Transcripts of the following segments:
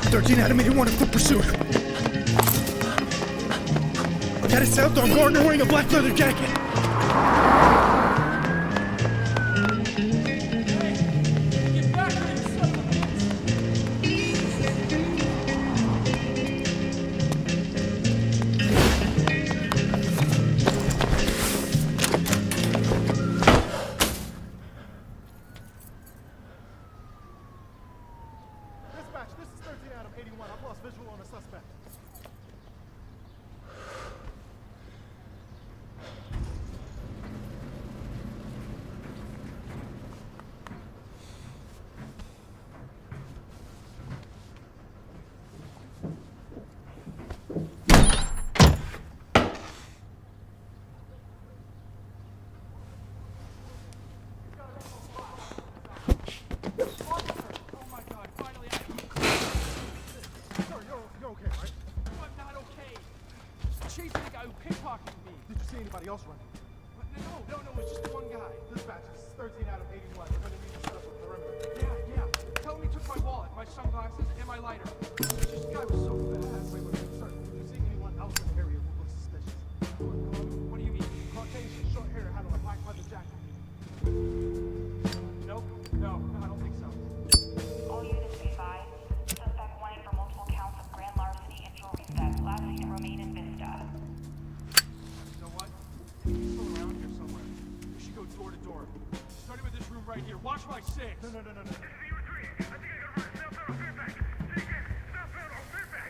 13 Adam 81 in full pursuit. Headed south on Gardner wearing a black leather jacket. Dispatch, this is 13 Adam 81. I've lost visual on a suspect. Did you see anybody else running? No, it's just one guy. Dispatch, this is 13 Adam 81. We're gonna need to set up a perimeter. Yeah. Tell him he took my wallet, my sunglasses, and my lighter. This guy was so fast. Wait, sir, did you see anyone else in the area who looks suspicious? What do you mean? Caucasian, short hair, had on a black leather jacket. Nope. No, I don't think so. All units be advised. Suspect wanted for multiple counts of grand larceny and jewelry theft. Last seen at Romaine and Vista. You know what? He's still around here somewhere. We should go door to door. Starting with this room right here. Watch my six. No. It's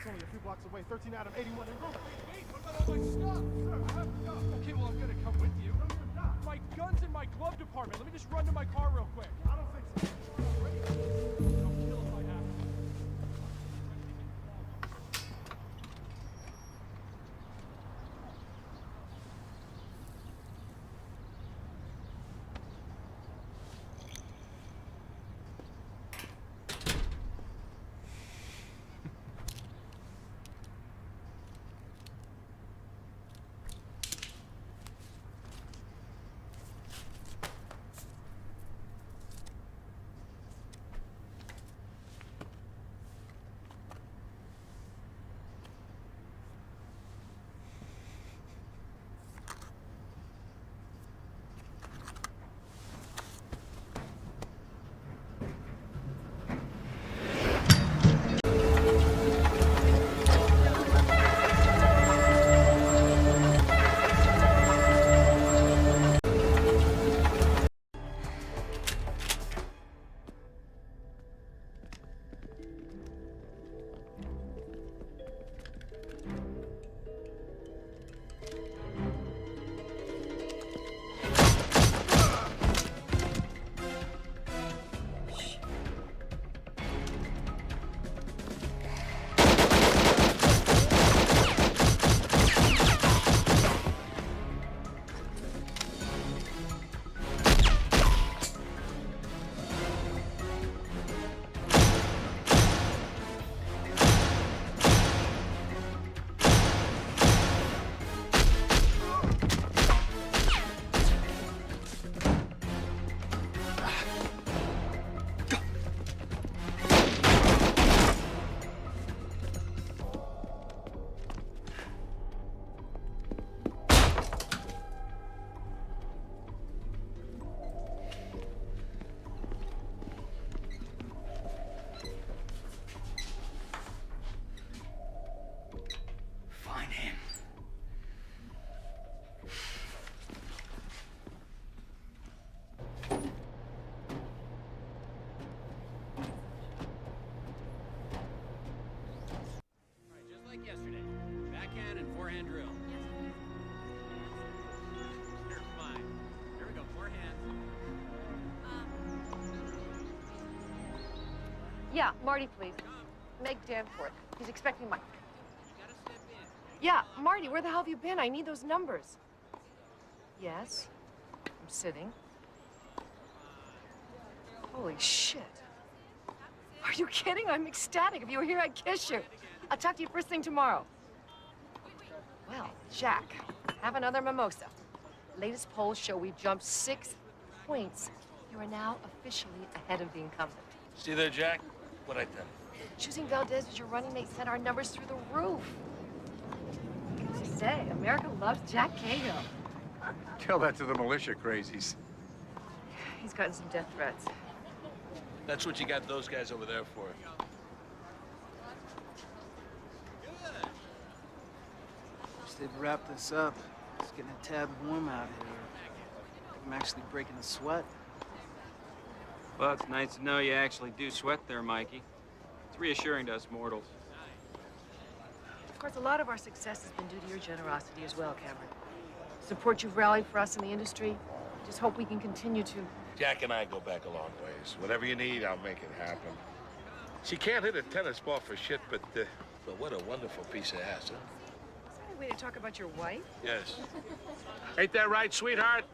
only a few blocks away. 13 Adam 81 in Brooklyn. Wait, what about all my stuff? Sir, I have stuff. Okay, well, I'm gonna come with you. No, you're not. My gun's in my glove department. Let me just run to my car real quick. I don't think so. I'll kill if I have to. Yesterday. Backhand and forehand drill. You're fine. Here we go, forehand. Yeah, Marty, please. Meg Danforth. He's expecting my... You gotta step in. Yeah, Marty, where the hell have you been? I need those numbers. Yes. I'm sitting. Holy shit. Are you kidding? I'm ecstatic. If you were here, I'd kiss you. I'll talk to you first thing tomorrow. Well, Jack, have another mimosa. Latest polls show we've jumped 6 points. You are now officially ahead of the incumbent. See there, Jack? What'd I tell you? Choosing Valdez as your running mate sent our numbers through the roof. As you say, America loves Jack Cahill. Tell that to the militia crazies. He's gotten some death threats. That's what you got those guys over there for. Wish they'd wrap this up. It's getting a tad warm out here. I'm actually breaking a sweat. Well, it's nice to know you actually do sweat there, Mikey. It's reassuring to us mortals. Of course, a lot of our success has been due to your generosity as well, Cameron. Support you've rallied for us in the industry. Just hope we can continue to. Jack and I go back a long ways. Whatever you need, I'll make it happen. She can't hit a tennis ball for shit, but what a wonderful piece of ass, huh? Is that a way to talk about your wife? Yes. Ain't that right, sweetheart?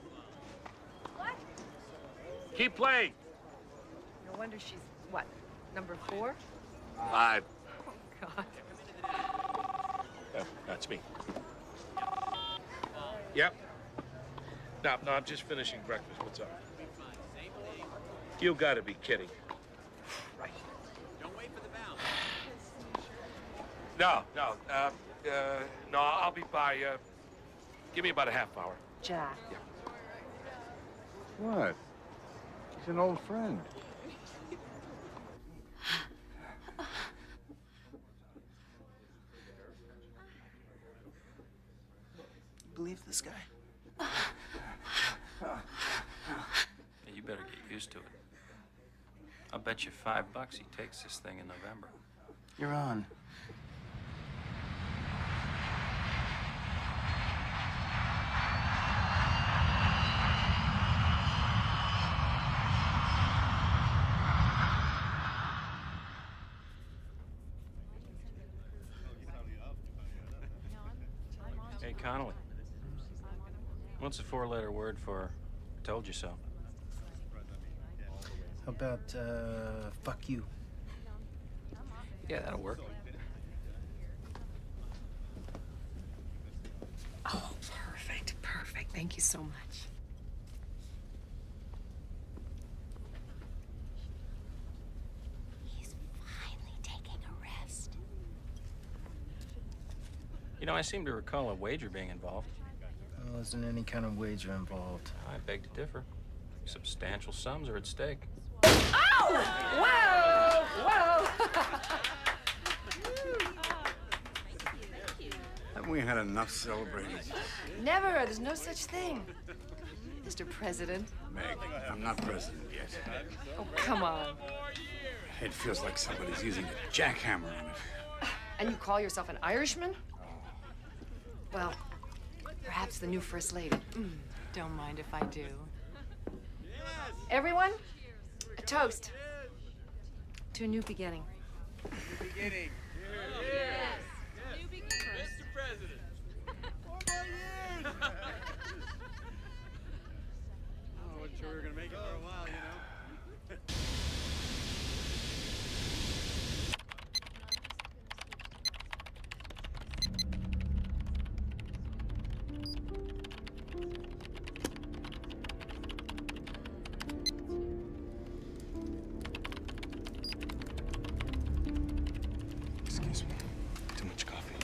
What? Keep playing. No wonder she's, what, number 4? 5. Oh, God. That's me. Yep. No, I'm just finishing breakfast. What's up? You gotta be kidding. Right. Don't wait for the bounce. No, I'll be by, give me about a half hour. Jack. Yeah. What? He's an old friend. Believe this guy? Yeah, you better get used to it. I'll bet you $5 he takes this thing in November. You're on. Hey, Connolly. What's the 4-letter word for told you so? How about, fuck you? Yeah, that'll work. Oh, perfect, perfect. Thank you so much. He's finally taking a rest. You know, I seem to recall a wager being involved. Well, isn't any kind of wager involved? I beg to differ. Substantial sums are at stake. Oh! Whoa! Whoa! Haven't we had enough celebrating? Never. There's no such thing. Mr. President. Meg, I'm not president yet. Oh, come on. It feels like somebody's using a jackhammer on it. And you call yourself an Irishman? Well, perhaps the new First Lady. Don't mind if I do. Everyone, a toast to a new beginning. Beginning. Yes. New beginning. Mr. President. 4 more years. I wasn't sure we were gonna make it for a while, you know. Excuse me. Too much coffee.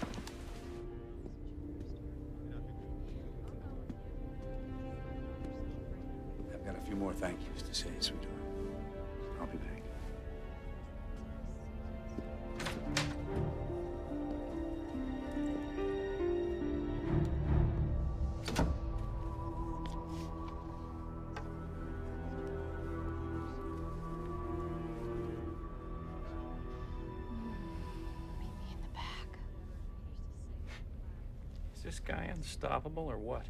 I've got a few more thank yous to say, sweetheart. I'll be back. Meet me in the back. Is this guy unstoppable or what?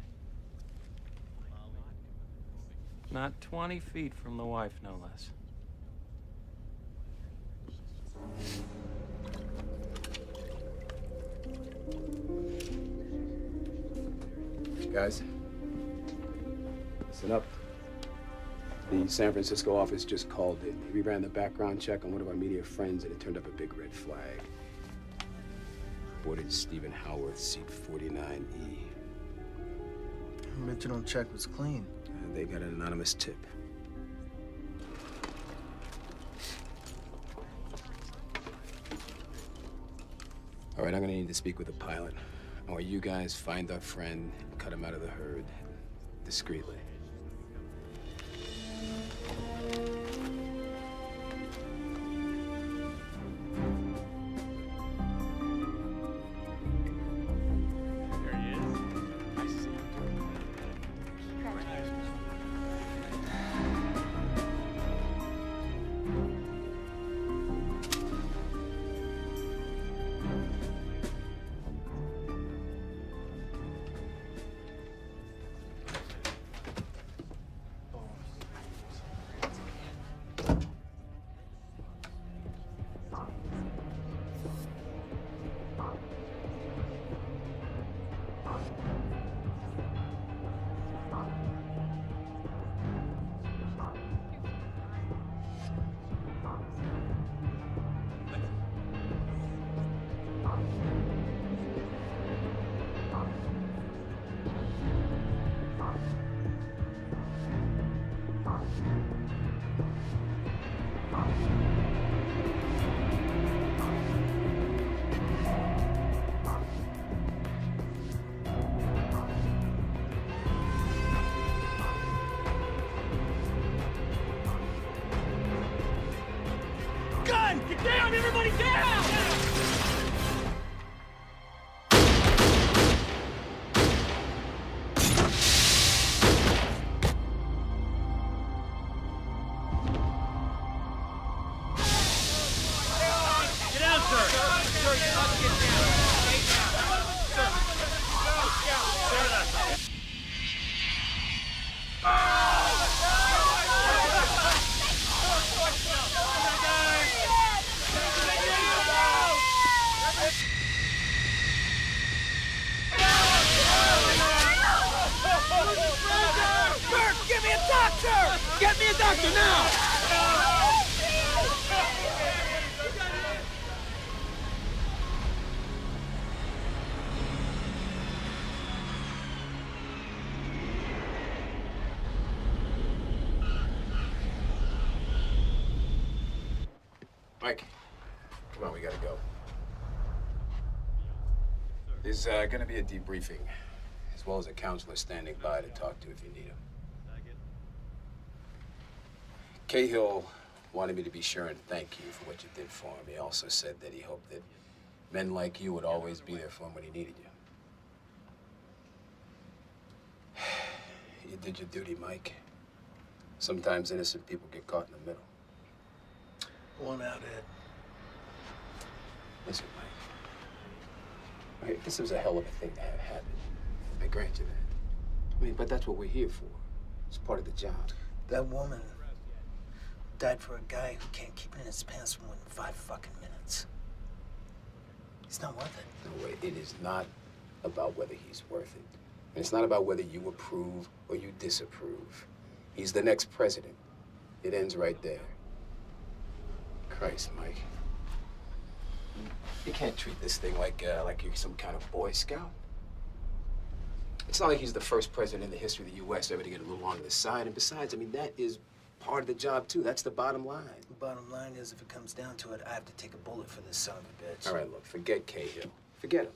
Not 20 feet from the wife, no less. Guys, listen up. The San Francisco office just called in. We ran the background check on one of our media friends, and it turned up a big red flag. Boarded Stephen Howarth, seat 49E. Original check was clean. They got an anonymous tip. All right, I'm gonna need to speak with the pilot. I want you guys find our friend and cut him out of the herd discreetly. There he is. I see. Gun! Get down! Everybody down! Get down, sir. Sir, you must get down. Stay down. Sir. Sir. Burke, give me a doctor! Get me a doctor now! Mike, come on, we gotta go. There's gonna be a debriefing, as well as a counselor standing by to talk to if you need him. Cahill wanted me to be sure and thank you for what you did for him. He also said that he hoped that men like you would always be there for him when he needed you. You did your duty, Mike. Sometimes innocent people get caught in the middle. One out, Ed. Listen, Mike. Okay, this was a hell of a thing to have happen. I grant you that. I mean, but that's what we're here for. It's part of the job. That woman died for a guy who can't keep it in his pants for more than 5 fucking minutes. It's not worth it. No way. It is not about whether he's worth it. And it's not about whether you approve or you disapprove. He's the next president. It ends right there. Christ, Mike. You can't treat this thing like you're some kind of Boy Scout. It's not like he's the first president in the history of the U.S. ever to get a little on the side. And besides, I mean, that is part of the job, too. That's the bottom line. The bottom line is, if it comes down to it, I have to take a bullet for this son of a bitch. All right, look, forget Cahill. Forget him.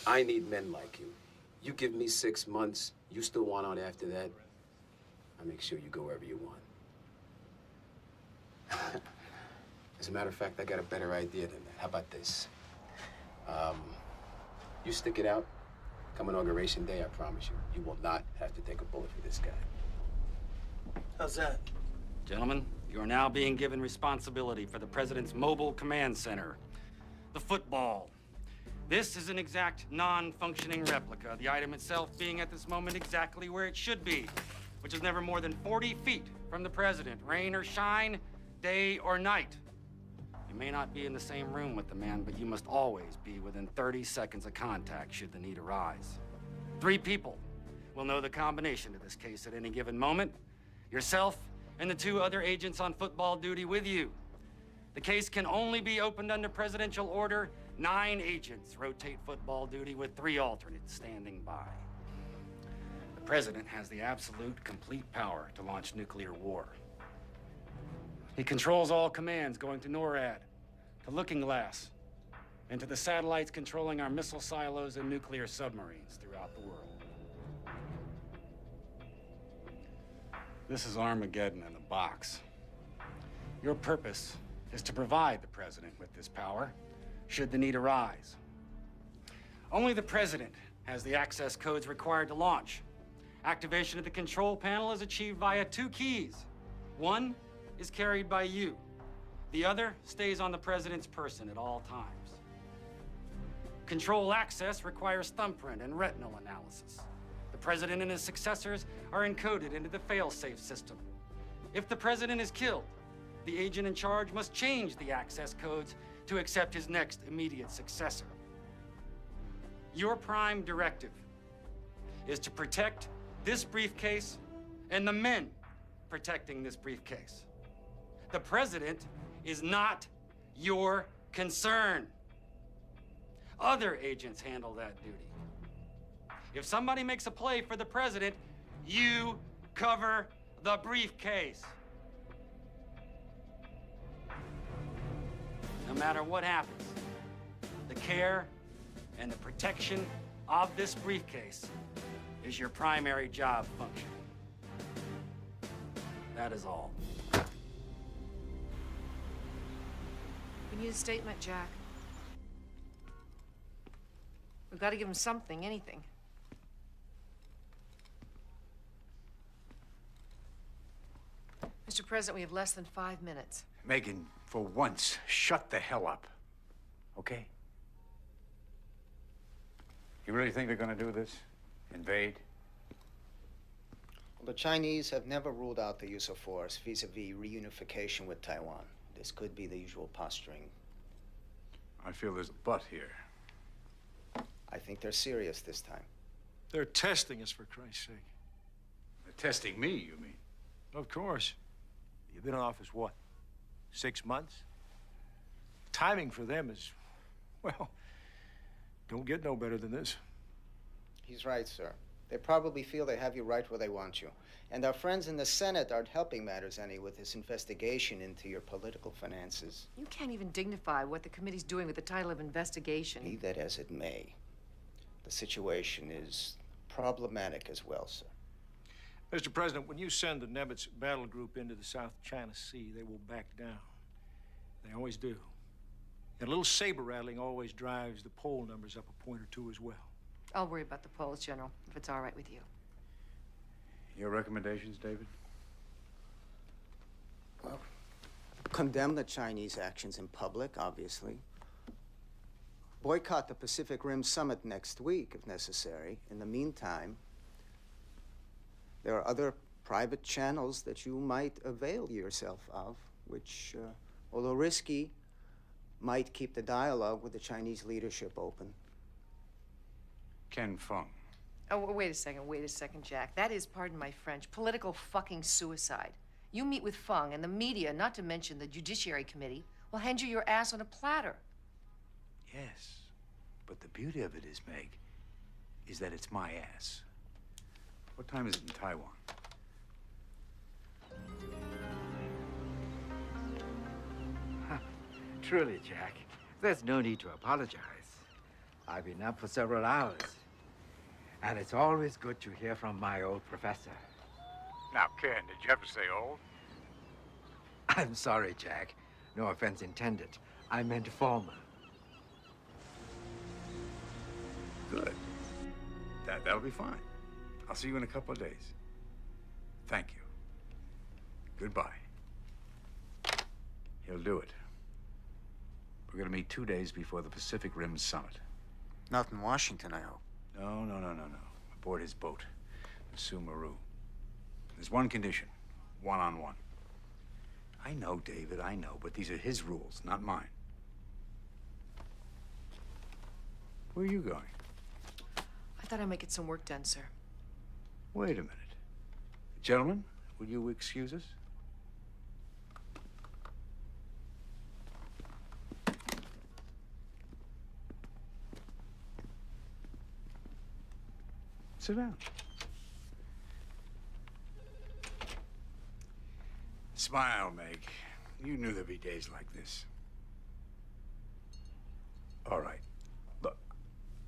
I need men like you. You give me 6 months, you still want out after that, I'll make sure you go wherever you want. As a matter of fact, I got a better idea than that. How about this? You stick it out. Come Inauguration Day, I promise you, you will not have to take a bullet for this guy. How's that? Gentlemen, you are now being given responsibility for the President's Mobile Command Center, the football. This is an exact non-functioning replica, the item itself being at this moment exactly where it should be, which is never more than 40 feet from the President, rain or shine, day or night. You may not be in the same room with the man, but you must always be within 30 seconds of contact should the need arise. 3 people will know the combination to this case at any given moment. Yourself and the 2 other agents on football duty with you. The case can only be opened under presidential order. 9 agents rotate football duty with 3 alternates standing by. The President has the absolute, complete power to launch nuclear war. He controls all commands going to NORAD, to Looking Glass, and to the satellites controlling our missile silos and nuclear submarines throughout the world. This is Armageddon in a box. Your purpose is to provide the president with this power, should the need arise. Only the president has the access codes required to launch. Activation of the control panel is achieved via 2 keys. One is carried by you. The other stays on the president's person at all times. Control access requires thumbprint and retinal analysis. The president and his successors are encoded into the fail-safe system. If the president is killed, the agent in charge must change the access codes to accept his next immediate successor. Your prime directive is to protect this briefcase and the men protecting this briefcase. The president is not your concern. Other agents handle that duty. If somebody makes a play for the president, you cover the briefcase. No matter what happens, the care and the protection of this briefcase is your primary job function. That is all. We need a statement, Jack. We've got to give him something, anything. Mr. President, we have less than 5 minutes. Megan, for once, shut the hell up. Okay? You really think they're gonna do this? Invade? Well, the Chinese have never ruled out the use of force vis-a-vis reunification with Taiwan. This could be the usual posturing. I feel there's a but here. I think they're serious this time. They're testing us, for Christ's sake. They're testing me, you mean? Of course. You've been in office, what, 6 months? Timing for them is, well, don't get no better than this. He's right, sir. They probably feel they have you right where they want you. And our friends in the Senate aren't helping matters any with this investigation into your political finances. You can't even dignify what the committee's doing with the title of investigation. Be that as it may, the situation is problematic as well, sir. Mr. President, when you send the Nimitz battle group into the South China Sea, they will back down. They always do. And a little saber rattling always drives the poll numbers up a point or two as well. I'll worry about the polls, General, if it's all right with you. Your recommendations, David? Well, condemn the Chinese actions in public, obviously. Boycott the Pacific Rim Summit next week, if necessary. In the meantime, there are other private channels that you might avail yourself of, which, although risky, might keep the dialogue with the Chinese leadership open. Ken Fung. Oh, wait a second, Jack. That is, pardon my French, political fucking suicide. You meet with Fung, and the media, not to mention the Judiciary Committee, will hand you your ass on a platter. Yes, but the beauty of it is, Meg, is that it's my ass. What time is it in Taiwan? Truly, Jack, there's no need to apologize. I've been up for several hours. And it's always good to hear from my old professor. Now, Ken, did you have to say old? I'm sorry, Jack. No offense intended. I meant former. Good. That'll be fine. I'll see you in a couple of days. Thank you. Goodbye. He'll do it. We're gonna meet 2 days before the Pacific Rim Summit. Not in Washington, I hope. No. Aboard his boat, the Sumaru. There's one condition, one-on-one. I know, David, I know, but these are his rules, not mine. Where are you going? I thought I'd make it some work done, sir. Wait a minute. Gentlemen, will you excuse us? Sit down. Smile, Meg. You knew there'd be days like this. Oh, All right. Look,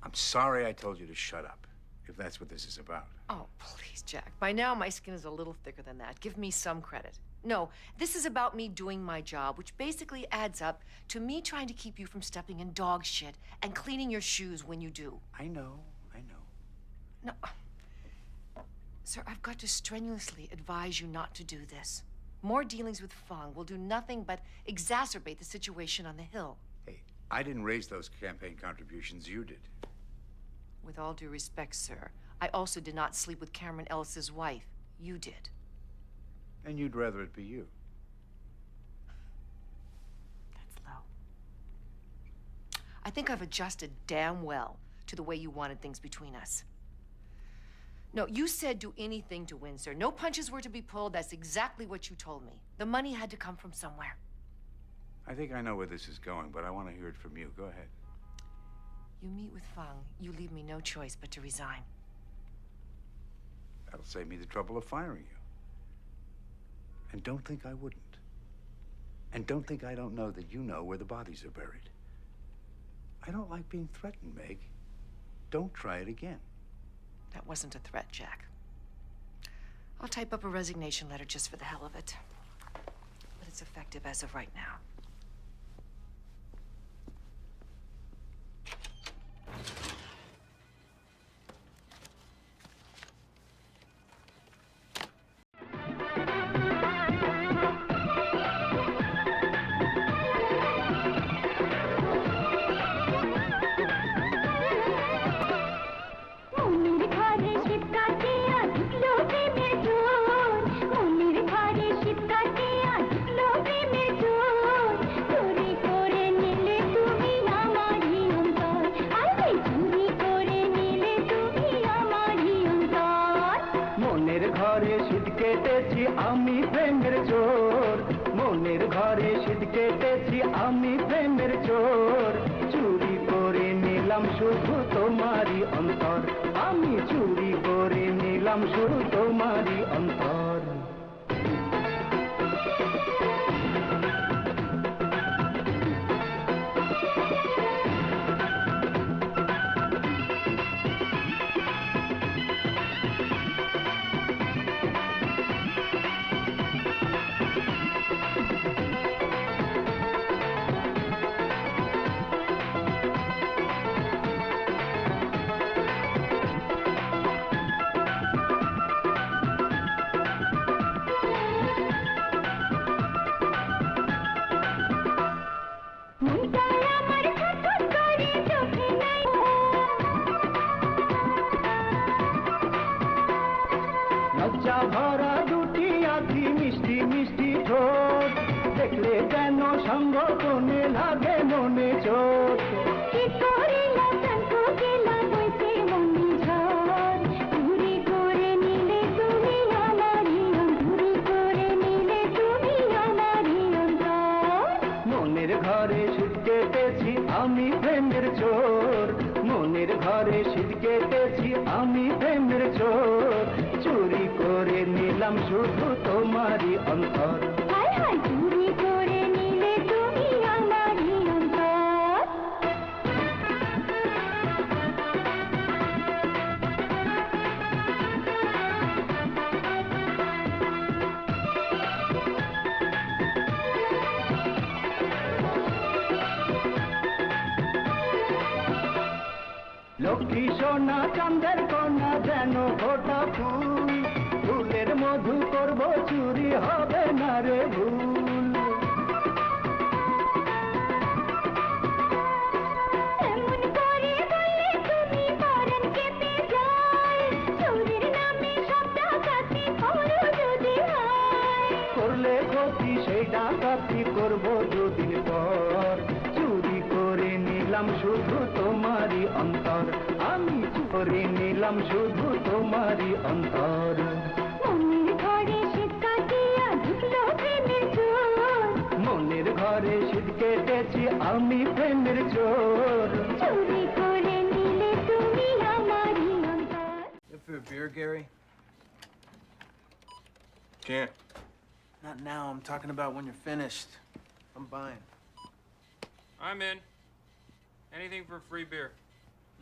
I'm sorry I told you to shut up, if that's what this is about. Oh, please, Jack. By now, my skin is a little thicker than that. Give me some credit. No, this is about me doing my job, which basically adds up to me trying to keep you from stepping in dog shit and cleaning your shoes when you do. I know. No. Sir, I've got to strenuously advise you not to do this. More dealings with Fung will do nothing but exacerbate the situation on the Hill. Hey, I didn't raise those campaign contributions, you did. With all due respect, sir, I also did not sleep with Cameron Ellis's wife. You did. And you'd rather it be you. That's low. I think I've adjusted damn well to the way you wanted things between us. No, you said do anything to win, sir. No punches were to be pulled. That's exactly what you told me. The money had to come from somewhere. I think I know where this is going, but I want to hear it from you. Go ahead. You meet with Fung, you leave me no choice but to resign. That'll save me the trouble of firing you. And don't think I wouldn't. And don't think I don't know that you know where the bodies are buried. I don't like being threatened, Meg. Don't try it again. That wasn't a threat, Jack. I'll type up a resignation letter just for the hell of it. But it's effective as of right now. For a beer, Gary? Can't. Not now. I'm talking about when you're finished. I'm buying. I'm in. Anything for free beer.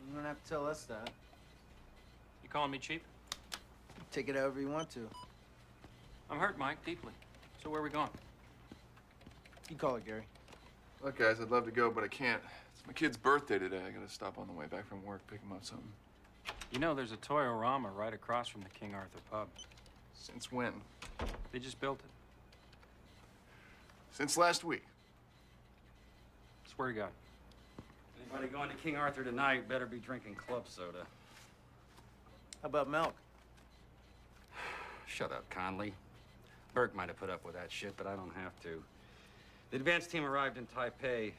You don't have to tell us that. You calling me cheap? Take it however you want to. I'm hurt, Mike, deeply. So where are we going? You call it, Gary. Look, guys, I'd love to go, but I can't. It's my kid's birthday today. I gotta stop on the way back from work, pick him up something. You know, there's a Toy-O-Rama right across from the King Arthur pub. Since when? They just built it. Since last week. Swear to God. Anybody going to King Arthur tonight better be drinking club soda. How about milk? Shut up, Conley. Burke might have put up with that shit, but I don't have to. The advance team arrived in Taipei.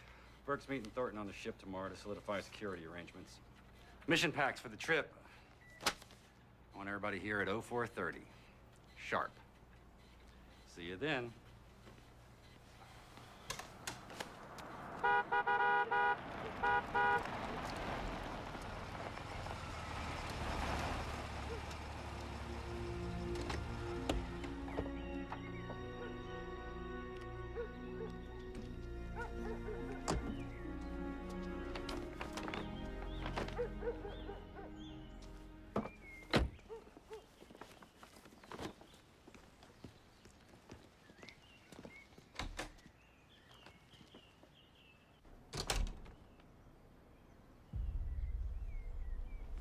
Burke's meeting Thornton on the ship tomorrow to solidify security arrangements. Mission packs for the trip. I want everybody here at 0430. Sharp. See you then.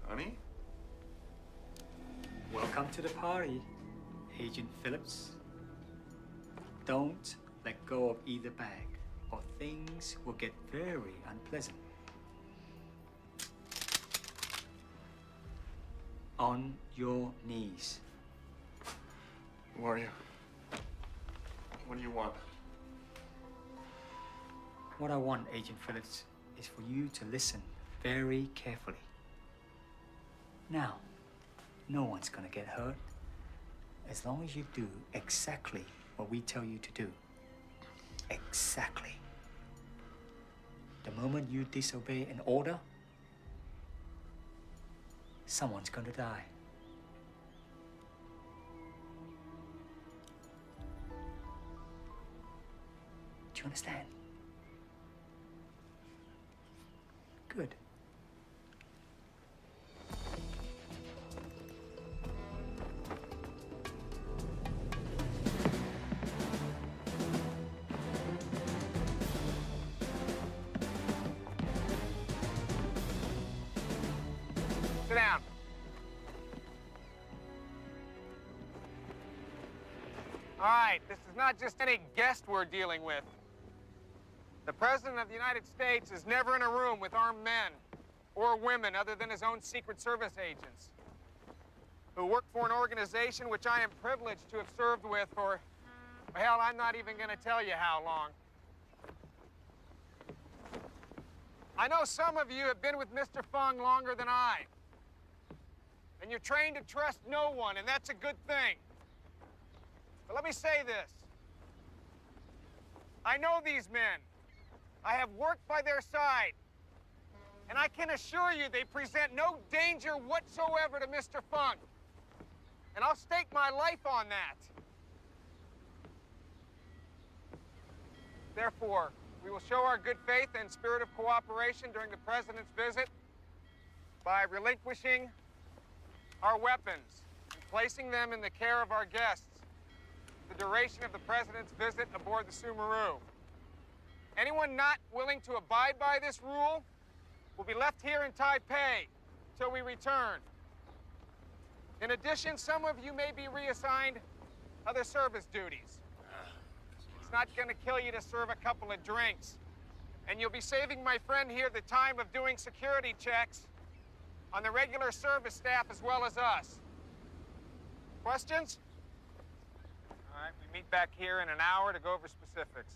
Honey? Welcome to the party, Agent Phillips. Don't let go of either bag, or things will get very unpleasant. On your knees. Who are you? What do you want? What I want, Agent Phillips, is for you to listen very carefully. Now, no one's gonna get hurt as long as you do exactly what we tell you to do. Exactly. The moment you disobey an order, someone's gonna die. Do you understand? Good. Sit down. All right, this is not just any guest we're dealing with. The President of the United States is never in a room with armed men or women other than his own Secret Service agents who work for an organization which I am privileged to have served with for, well, hell, I'm not even going to tell you how long. I know some of you have been with Mr. Fung longer than I. And you're trained to trust no one, and that's a good thing. But let me say this. I know these men. I have worked by their side. And I can assure you they present no danger whatsoever to Mr. Fung. And I'll stake my life on that. Therefore, we will show our good faith and spirit of cooperation during the President's visit by relinquishing our weapons and placing them in the care of our guests for the duration of the President's visit aboard the Sumeru. Anyone not willing to abide by this rule will be left here in Taipei till we return. In addition, some of you may be reassigned other service duties. It's not going to kill you to serve a couple of drinks. And you'll be saving my friend here the time of doing security checks on the regular service staff as well as us. Questions? All right, we meet back here in an hour to go over specifics.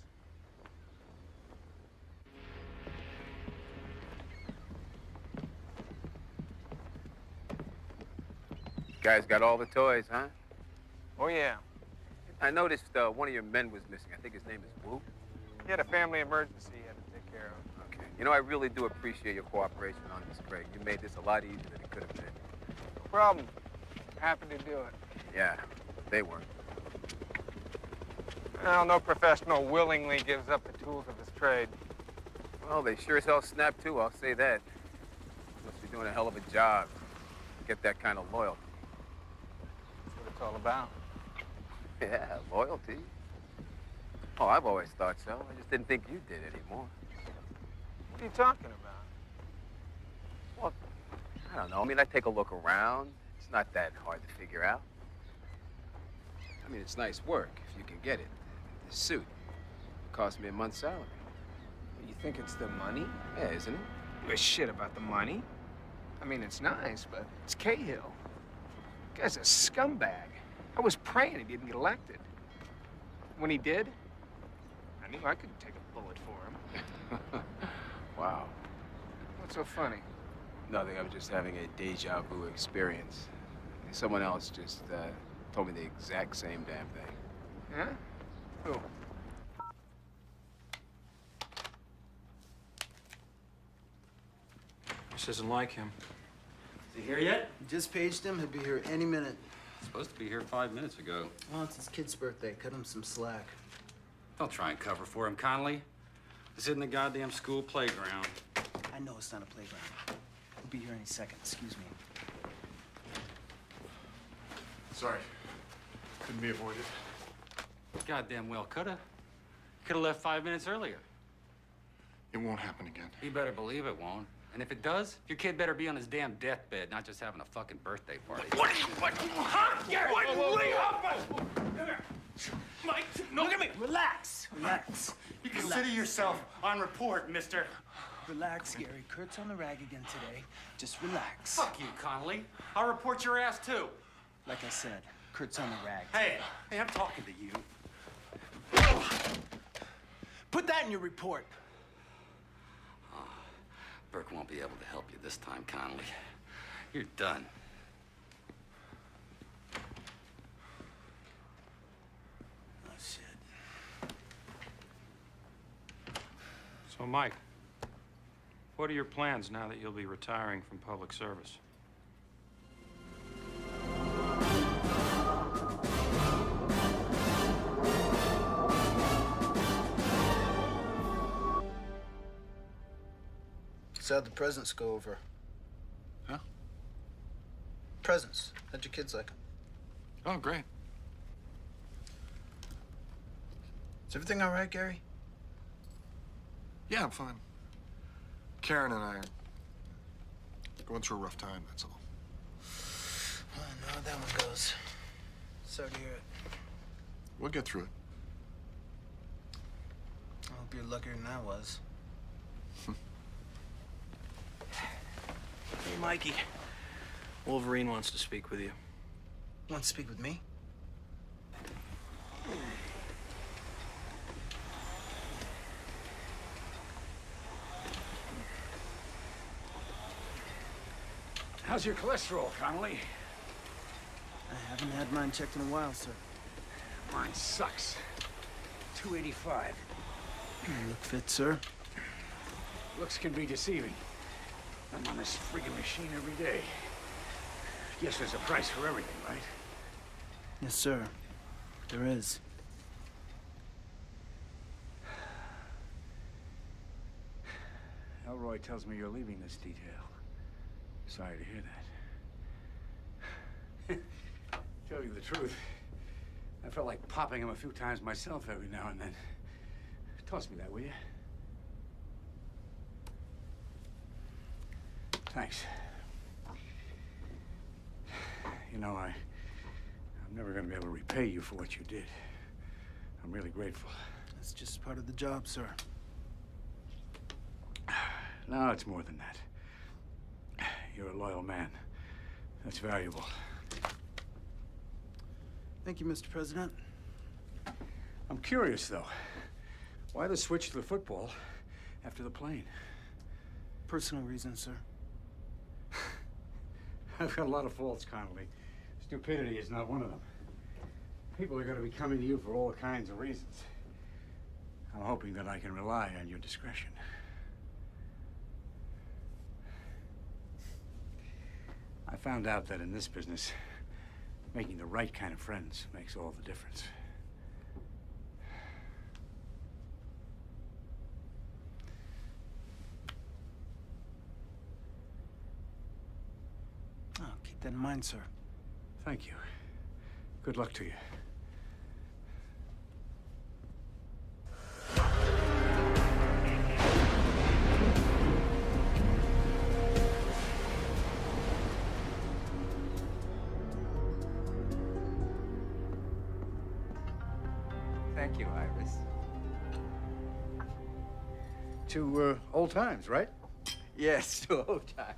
You guys got all the toys, huh? Oh, yeah. I noticed one of your men was missing. I think his name is Wu. He had a family emergency he had to take care of. Okay. You know, I really do appreciate your cooperation on this, Craig. You made this a lot easier than it could have been. No problem. Happy to do it. Yeah, they were. Well, no professional willingly gives up the tools of his trade. Well, they sure as hell snap too, I'll say that. Must be doing a hell of a job to get that kind of loyalty. That's what it's all about. Yeah, loyalty. Oh, I've always thought so. I just didn't think you did anymore. What are you talking about? Well, I don't know. I mean, I take a look around. It's not that hard to figure out. I mean, it's nice work if you can get it. This suit cost me a month's salary. You think it's the money? Yeah, isn't it? Give a shit about the money. I mean, it's nice, but it's Cahill. The guy's a scumbag. I was praying he didn't get elected. When he did, I knew I could take a bullet for him. Wow. What's so funny? Nothing. I'm just having a deja vu experience. Someone else just told me the exact same damn thing. Yeah? Who? This isn't like him. Is he here yet? Just paged him. He'll be here any minute. Supposed to be here 5 minutes ago. Well, it's his kid's birthday. Cut him some slack. Don't try and cover for him, Connolly. This isn't the goddamn school playground. I know it's not a playground. He'll be here any second. Excuse me. Sorry. Couldn't be avoided. Goddamn well coulda. Coulda left 5 minutes earlier. It won't happen again. You better believe it won't. And if it does, your kid better be on his damn deathbed, not just having a fucking birthday party. What? Huh? Mike, no, look at me. Relax. Relax. You consider yourself on report, mister. Relax, Gary. Kurt's on the rag again today. Just relax. Fuck you, Connolly. I'll report your ass, too. Like I said, Kurt's on the rag. Hey, I'm talking to you. Put that in your report. Burke won't be able to help you this time, Connolly. You're done. Oh, shit. So, Mike, what are your plans now that you'll be retiring from public service? So how'd the presents go over? Huh? Presents. How'd your kids like them? Oh, great. Is everything all right, Gary? Yeah, I'm fine. Karen and I are going through a rough time, that's all. Oh, no, how that one goes. Sorry to hear it. We'll get through it. I hope you're luckier than I was. Hey, Mikey. Wolverine wants to speak with you. Want to speak with me? How's your cholesterol, Connolly? I haven't had mine checked in a while, sir. Mine sucks. 285. You look fit, sir. Looks can be deceiving. I'm on this friggin' machine every day. Guess there's a price for everything, right? Yes, sir. There is. Elroy tells me you're leaving this detail. Sorry to hear that. Tell you the truth, I felt like popping him a few times myself every now and then. Toss me that, will you? Thanks. You know, I'm never gonna be able to repay you for what you did. I'm really grateful. That's just part of the job, sir. No, it's more than that. You're a loyal man. That's valuable. Thank you, Mr. President. I'm curious, though. Why the switch to the football after the plane? Personal reasons, sir. I've got a lot of faults, Connolly. Stupidity is not one of them. People are going to be coming to you for all kinds of reasons. I'm hoping that I can rely on your discretion. I found out that in this business, making the right kind of friends makes all the difference. Then mine, sir. Thank you. Good luck to you. Thank you, Iris. To old times, right? Yes, to old times.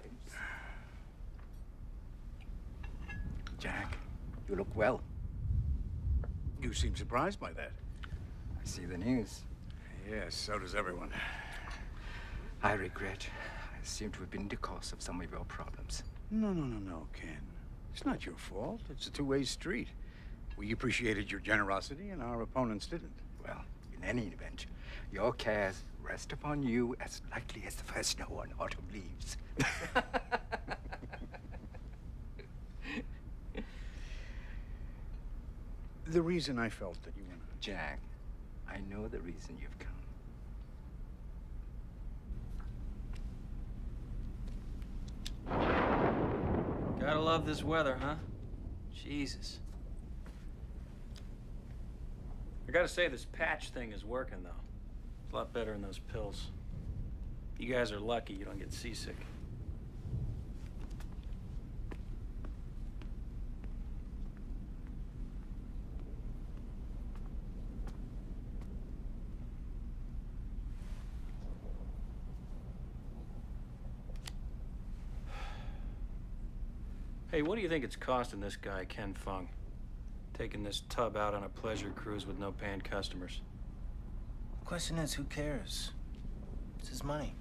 Jack, you look well. You seem surprised by that. I see the news. Yes, so does everyone. I regret. I seem to have been the cause of some of your problems. No, Ken. It's not your fault. It's a two-way street. We appreciated your generosity, and our opponents didn't. Well, in any event, your cares rest upon you as likely as the first snow on autumn leaves. The reason I felt that you wanted... Jack, I know the reason you've come. Gotta love this weather, huh? Jesus. I gotta say, this patch thing is working, though. It's a lot better than those pills. You guys are lucky you don't get seasick. Hey, what do you think it's costing this guy, Ken Fung? Taking this tub out on a pleasure cruise with no paying customers. The question is, who cares? It's his money.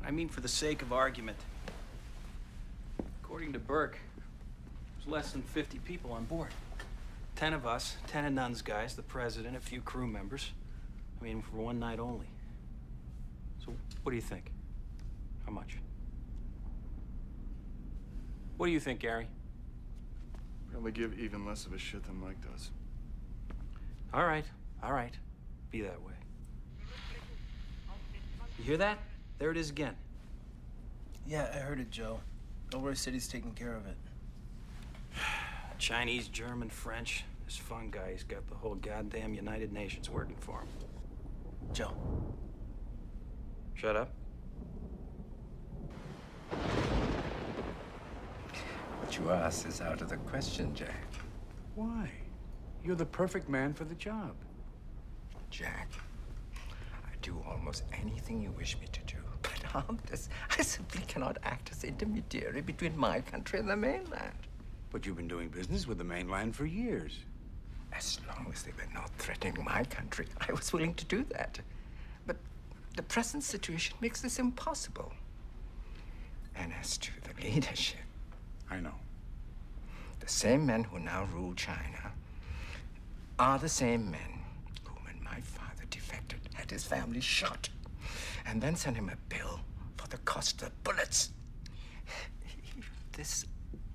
I mean, for the sake of argument. According to Burke, there's less than 50 people on board. 10 of us, 10 of Nunn's guys, the president, a few crew members. I mean, for one night only. So, what do you think? How much? What do you think, Gary? Probably give even less of a shit than Mike does. All right. Be that way. You hear that? There it is again. Yeah, I heard it, Joe. Elroy City's taking care of it. Chinese, German, French. This Fung guy, he's got the whole goddamn United Nations working for him. Joe. Shut up. What you ask is out of the question, Jack. Why? You're the perfect man for the job. Jack, I do almost anything you wish me to do. But on this, I simply cannot act as intermediary between my country and the mainland. But you've been doing business with the mainland for years. As long as they were not threatening my country, I was willing to do that. But the present situation makes this impossible. And as to the leadership... I know. The same men who now rule China are the same men who, when my father defected, had his family shot, and then sent him a bill for the cost of bullets. This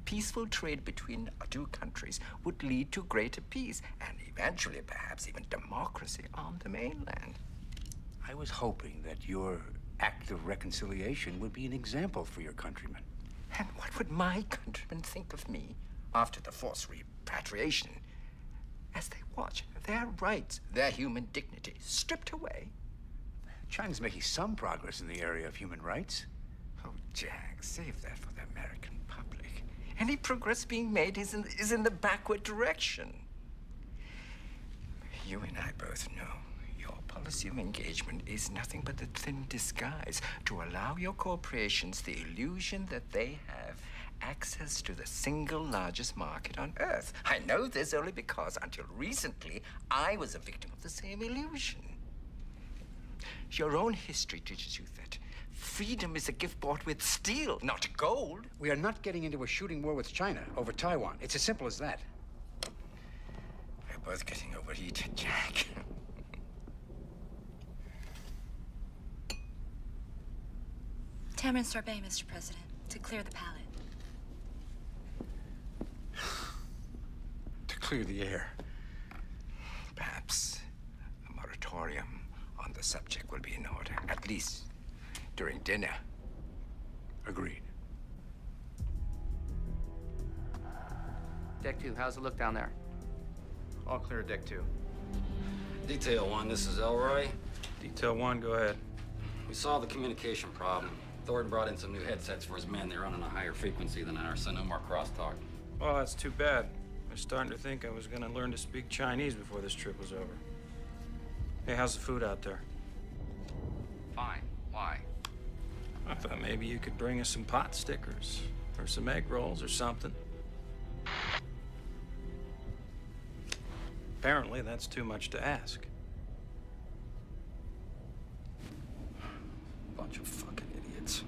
peaceful trade between our two countries would lead to greater peace, and eventually, perhaps, even democracy on the mainland. I was hoping that your act of reconciliation would be an example for your countrymen. And what would my countrymen think of me after the forced repatriation? As they watch their rights, their human dignity stripped away. China's making some progress in the area of human rights. Oh, Jack, save that for the American public. Any progress being made is in the backward direction. You and I both know your policy of engagement is nothing but a thin disguise to allow your corporations the illusion that they have access to the single largest market on Earth. I know this only because, until recently, I was a victim of the same illusion. Your own history teaches you that freedom is a gift bought with steel, not gold. We are not getting into a shooting war with China over Taiwan. It's as simple as that. We're both getting overheated, Jack. Tamarin sorbet, Mr. President, to clear the palate. To clear the air. Perhaps a moratorium on the subject will be in order, at least during dinner. Agreed. Deck 2, how's it look down there? All clear, Deck 2. Detail 1, this is Elroy. Detail 1, go ahead. We solved the communication problem. Thornton brought in some new headsets for his men. They're running a higher frequency than ours, so no more crosstalk. Well, that's too bad. I was starting to think I was gonna learn to speak Chinese before this trip was over. Hey, how's the food out there? Fine. Why? I thought maybe you could bring us some pot stickers or some egg rolls or something. Apparently, that's too much to ask. Bunch of fucking idiots.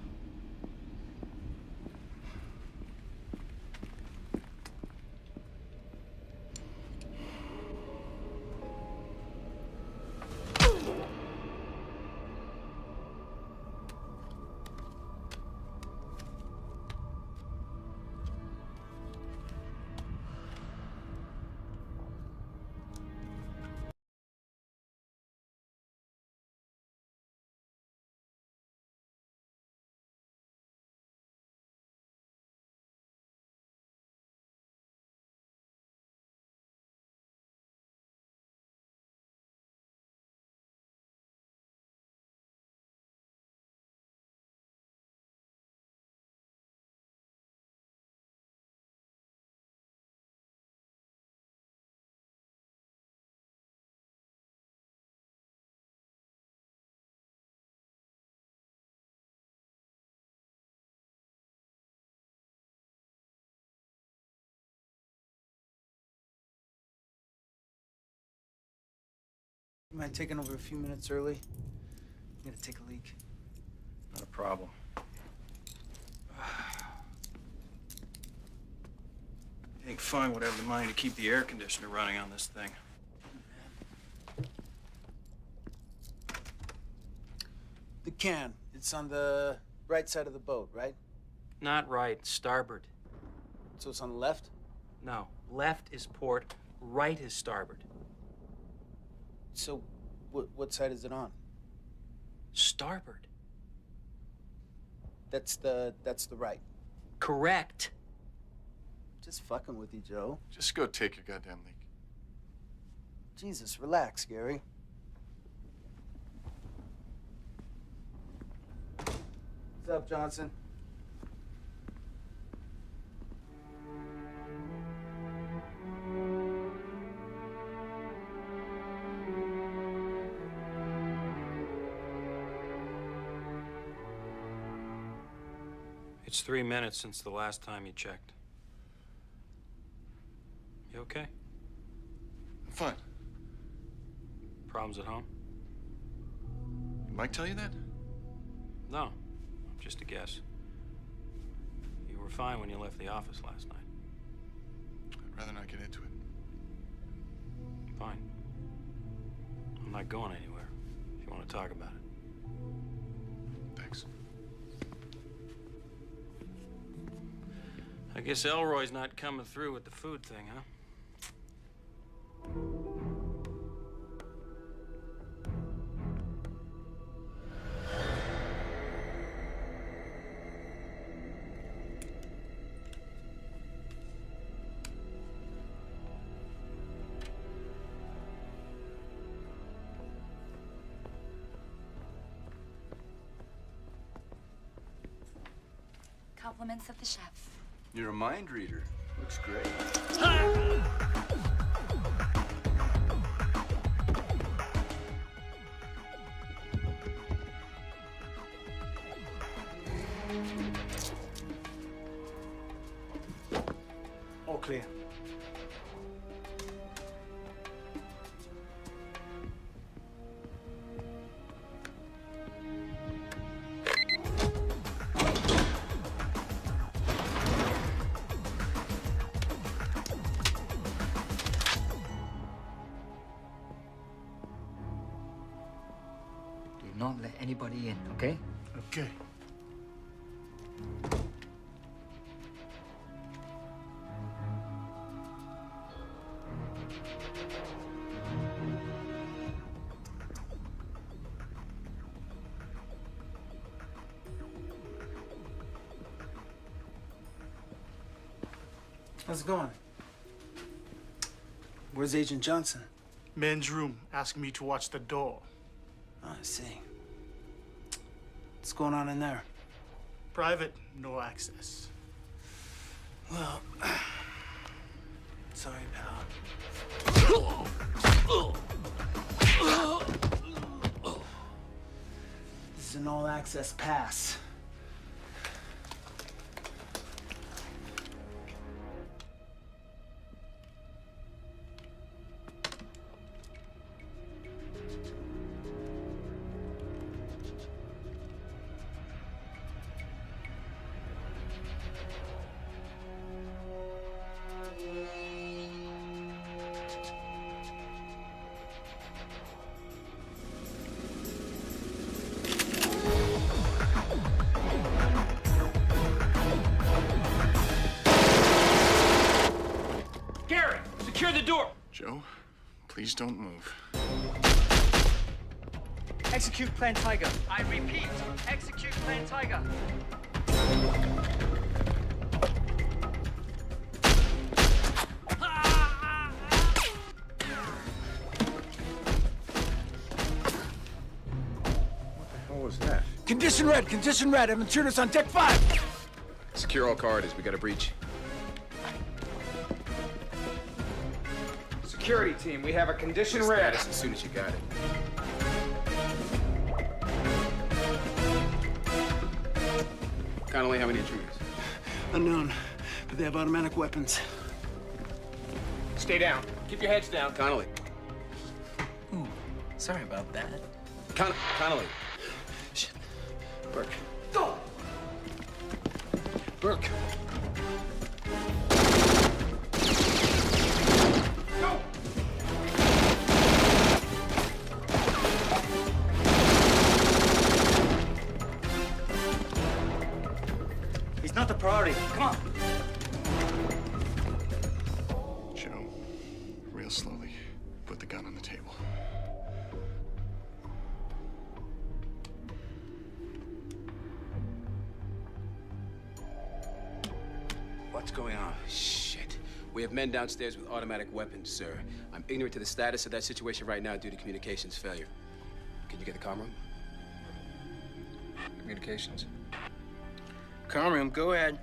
You mind taking over a few minutes early? I'm gonna take a leak. Not a problem. I think Fung would have the money to keep the air conditioner running on this thing. The can. It's on the right side of the boat, right? Not right, starboard. So it's on the left? No, left is port, right is starboard. So what side is it on? Starboard. That's the right. Correct. Just fucking with you, Joe. Just go take your goddamn leak. Jesus, relax, Gary. What's up, Johnson? It's 3 minutes since the last time you checked. You okay? I'm fine. Problems at home? Did Mike tell you that? No, just a guess. You were fine when you left the office last night. I'd rather not get into it. Fine. I'm not going anywhere if you want to talk about it. Thanks. I guess Elroy's not coming through with the food thing, huh? Compliments of the chef. You're a mind reader. Looks great. All clear. Do not let anybody in, okay? Okay. How's it going? Where's Agent Johnson? Men's room, asking me to watch the door. Oh, I see. What's going on in there? Private, no access. Well, sorry, pal. This is an all-access pass. Gary, secure the door. Joe, please don't move. Execute Plan Tiger. I repeat, execute Plan Tiger. What was that? Condition red. Have intruders on deck 5. Secure all corridors. We got a breach. Security team, we have a condition red. Status as soon as you got it. Connolly, how many intruders? Unknown, but they have automatic weapons. Stay down. Keep your heads down. Connolly. Ooh, sorry about that. Connolly. Shit. Burke. Go! Burke. Go! He's not the priority. Come on. Joe, real slowly. Put the gun on the table. What's going on? Shit. We have men downstairs with automatic weapons, sir. I'm ignorant to the status of that situation right now due to communications failure. Can you get the comm room? Communications. Comm room, go ahead.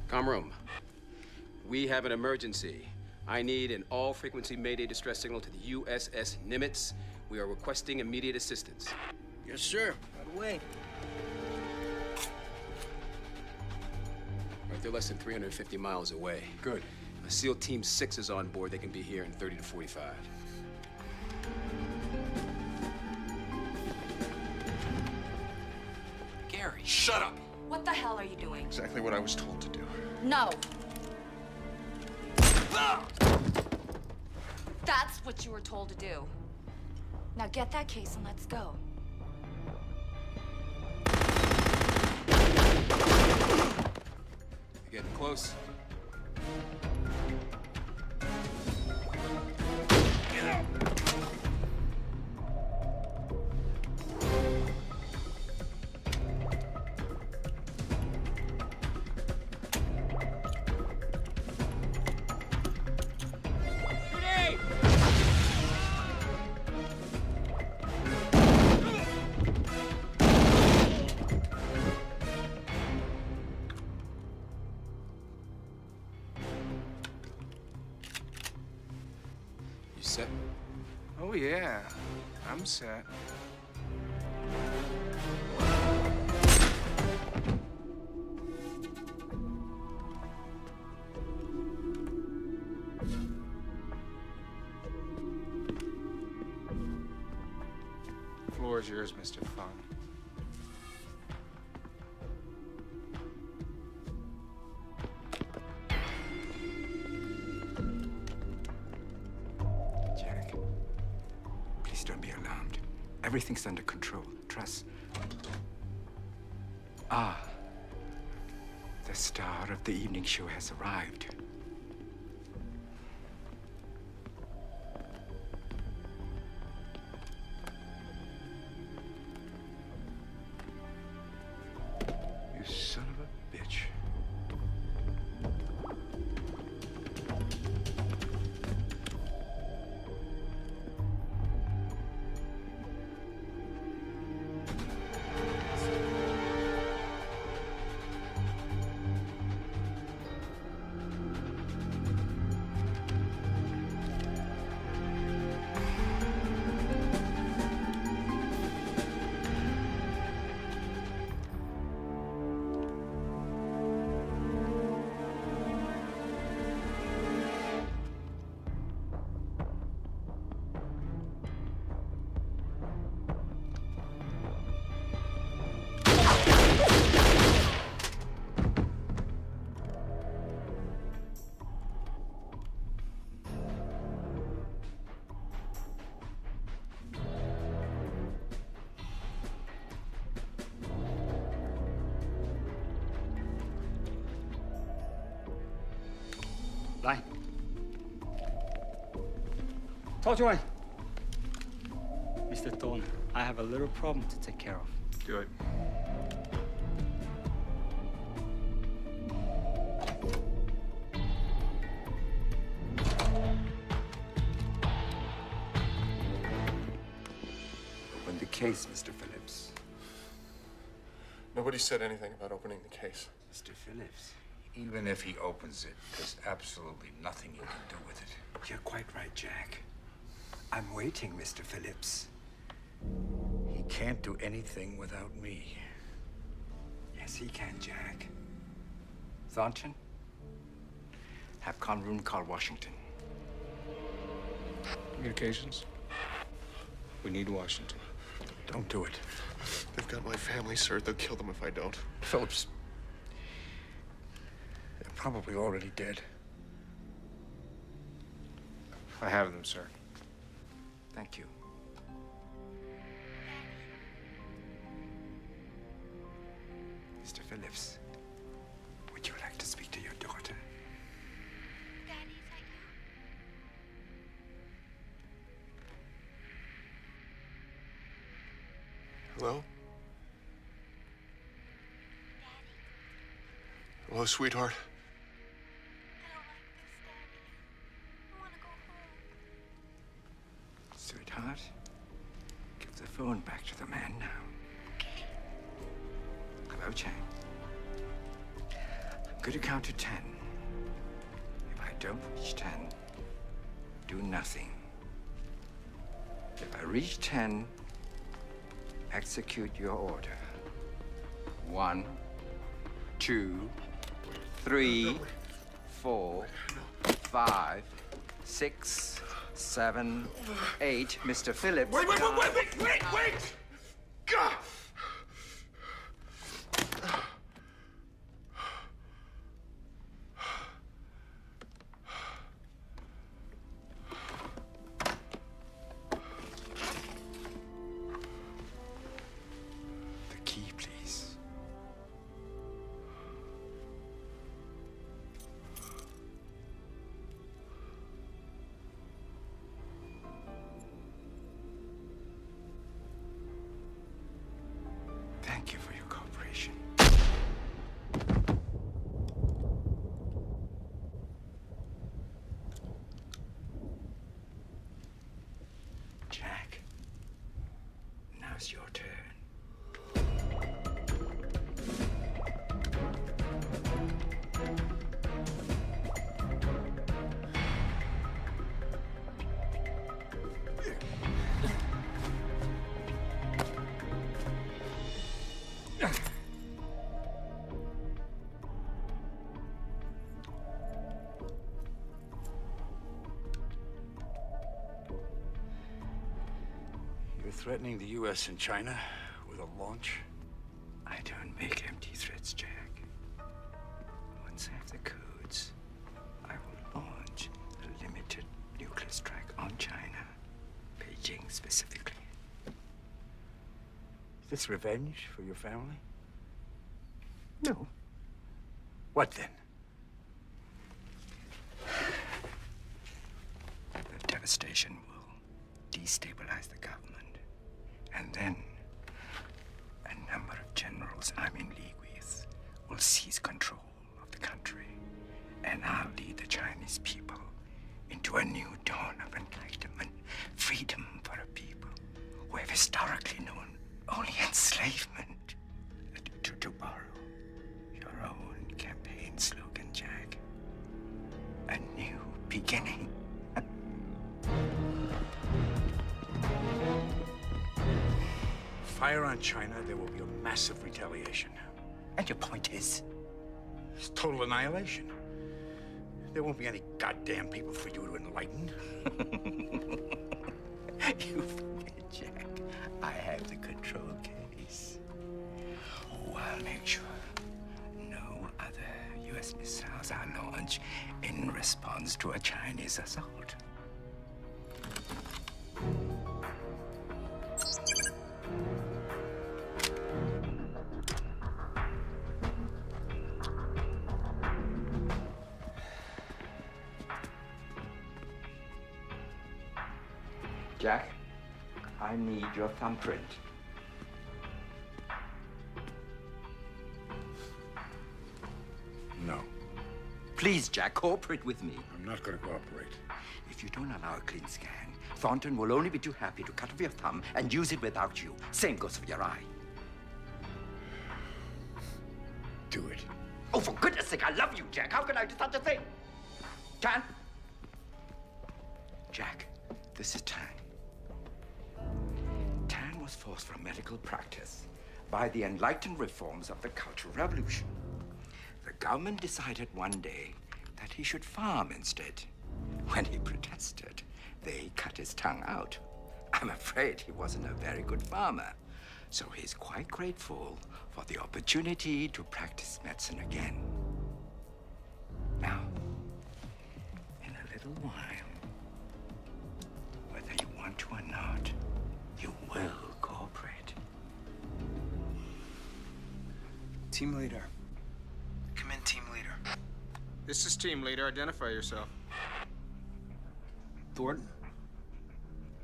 Comm room. We have an emergency. I need an all-frequency Mayday distress signal to the USS Nimitz. We are requesting immediate assistance. Yes, sir. Right away. Right, they're less than 350 miles away. Good. SEAL Team 6 is on board. They can be here in 30 to 45. Gary. Shut up! What the hell are you doing? Exactly what I was told to do. No. That's what you were told to do. Now get that case and let's go. You're getting close. You set? Oh, yeah. I'm set. The floor is yours, Mr. Fung. Jack, please don't be alarmed. Everything's under control. Trust. Ah, the star of the evening show has arrived. You son of a bitch. 来。 Tao Chuan. Mr. Thorne, I have a little problem to take care of. Do it. Open the case, Mr. Phillips. Nobody said anything about opening the case. Mr. Phillips, even if he opens it, there's absolutely nothing you can do with it. You're quite right, Jack. I'm waiting, Mr. Phillips. He can't do anything without me. Yes, he can, Jack. Thornton, have Conroon call Washington. Communications? We need Washington. Don't do it. They've got my family, sir. They'll kill them if I don't. Phillips, they're probably already dead. I have them, sir. Thank you. Mr. Phillips, would you like to speak to your daughter? Hello? Hello, sweetheart. Sweetheart, give the phone back to the man now. Hello, Chang. I'm going to count to 10. If I don't reach 10, do nothing. If I reach 10, execute your order. 1, 2, 3, 4, 5, 6, 7, 8. Mr. Phillips. Wait! God! The key, please. Thank you for your cooperation. Jack, now's your turn. You're threatening the U.S. and China with a launch? I don't make empty threats, Jack. Once I have the codes, I will launch a limited nuclear strike on China, Beijing specifically. Is this revenge for your family? No. What then? The devastation will destabilize the government. And then a number of generals I'm in league with will seize control of the country. And I'll lead the Chinese people into a new dawn of enlightenment, freedom for a people who have historically known only enslavement. To borrow your own campaign slogan, Jack. A new beginning. Fire on China, there will be a massive retaliation. And your point is? It's total annihilation. There won't be any goddamn people for you to enlighten. You forget, Jack. I have the control case. Oh, I'll make sure no other U.S. missiles are launched in response to a Chinese assault. Jack, I need your thumbprint. No. Please, Jack, cooperate with me. I'm not going to cooperate. If you don't allow a clean scan, Thornton will only be too happy to cut off your thumb and use it without you. Same goes for your eye. Do it. Oh, for goodness sake, I love you, Jack. How can I do such a thing? Tan? Jack, this is Tan. Tan was forced from medical practice by the enlightened reforms of the Cultural Revolution. The government decided one day that he should farm instead. When he protested, they cut his tongue out. I'm afraid he wasn't a very good farmer, so he's quite grateful for the opportunity to practice medicine again. Now, in a little while, whether you want to or not, you will cooperate. Team leader. Come in, team leader. This is team leader. Identify yourself. Thornton.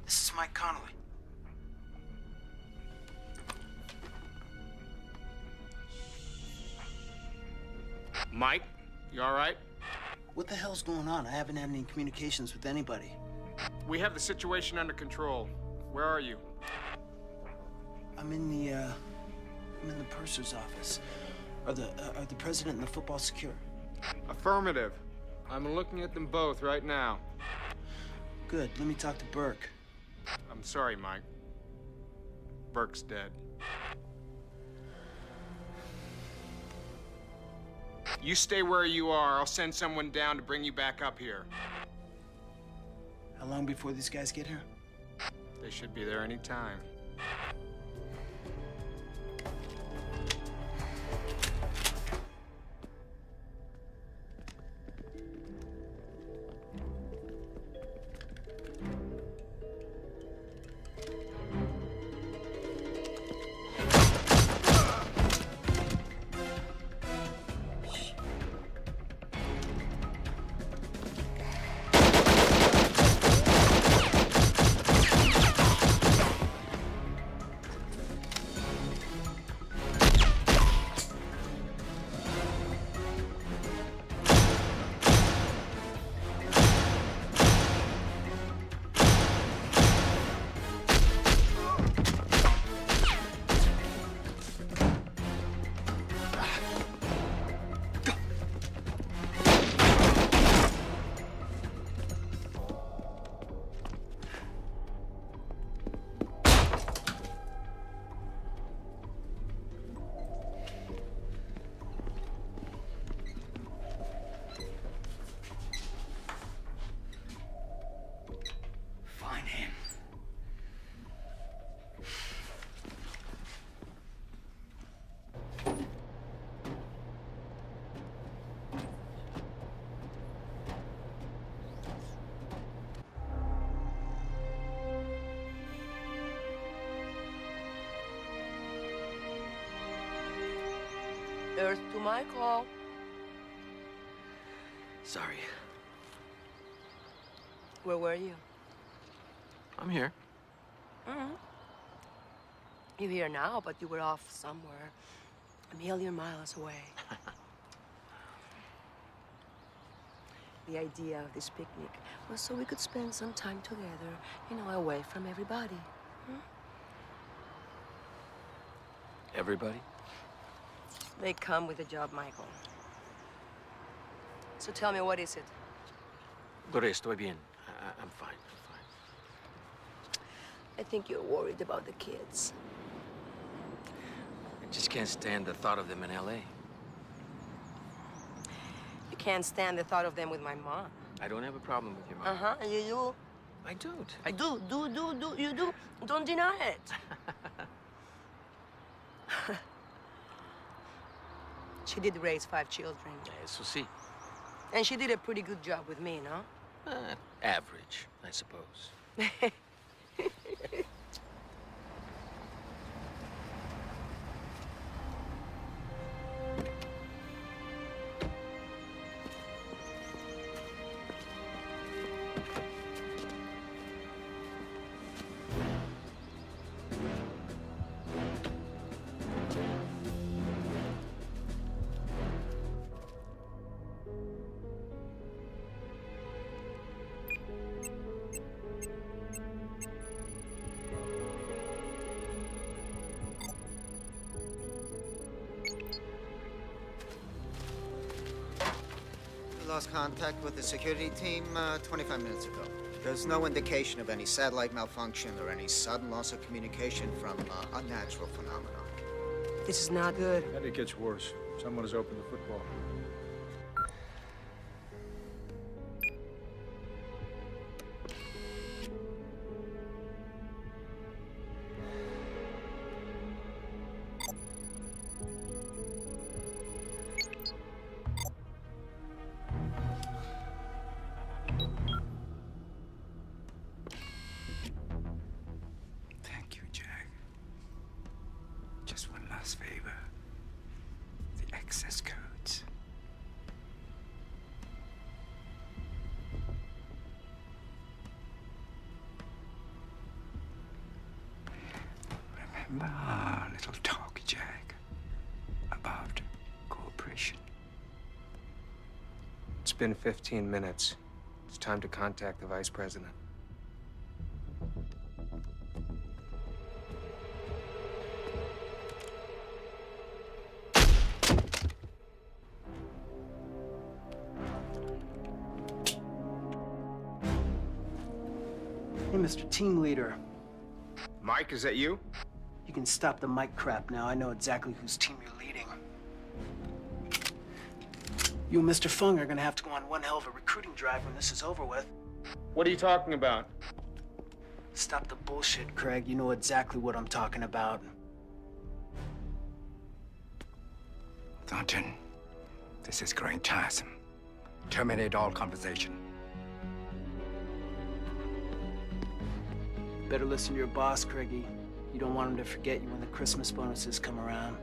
This is Mike Connolly. Mike, you all right? What the hell's going on? I haven't had any communications with anybody. We have the situation under control. Where are you? I'm in the purser's office. Are the president and the football secure? Affirmative. I'm looking at them both right now. Good. Let me talk to Burke. I'm sorry, Mike. Burke's dead. You stay where you are. I'll send someone down to bring you back up here. How long before these guys get here? They should be there any time. Earth to Michael. Sorry. Where were you? I'm here. Mm-hmm. You're here now, but you were off somewhere 1,000,000 miles away. The idea of this picnic was so we could spend some time together, you know, away from everybody. Hmm? Everybody? They come with a job, Michael. So tell me, what is it? Gloria, estoy bien. I'm fine. I think you're worried about the kids. I just can't stand the thought of them in L.A. You can't stand the thought of them with my mom. I don't have a problem with your mom. Uh-huh, and you do? I don't. I do. You do. Don't deny it. She did raise 5 children. Eso sí. And she did a pretty good job with me, no? Average, I suppose. lost contact with the security team 25 minutes ago. There's no indication of any satellite malfunction or any sudden loss of communication from unnatural phenomena. This is not good. And it gets worse. Someone has opened the football. Thank you, Jack. Just one last favor. The access codes. Remember our little talk, Jack, about cooperation? It's been 15 minutes. It's time to contact the Vice President. Hey, Mr. Team Leader. Mike, is that you? You can stop the mic crap now. I know exactly whose team you're leading. You and Mr. Fung are gonna have to go on one hell of a recruiting drive when this is over with. What are you talking about? Stop the bullshit, Craig. You know exactly what I'm talking about. Thornton, this is growing tiresome. Terminate all conversation. Better listen to your boss, Craigie. You don't want him to forget you when the Christmas bonuses come around.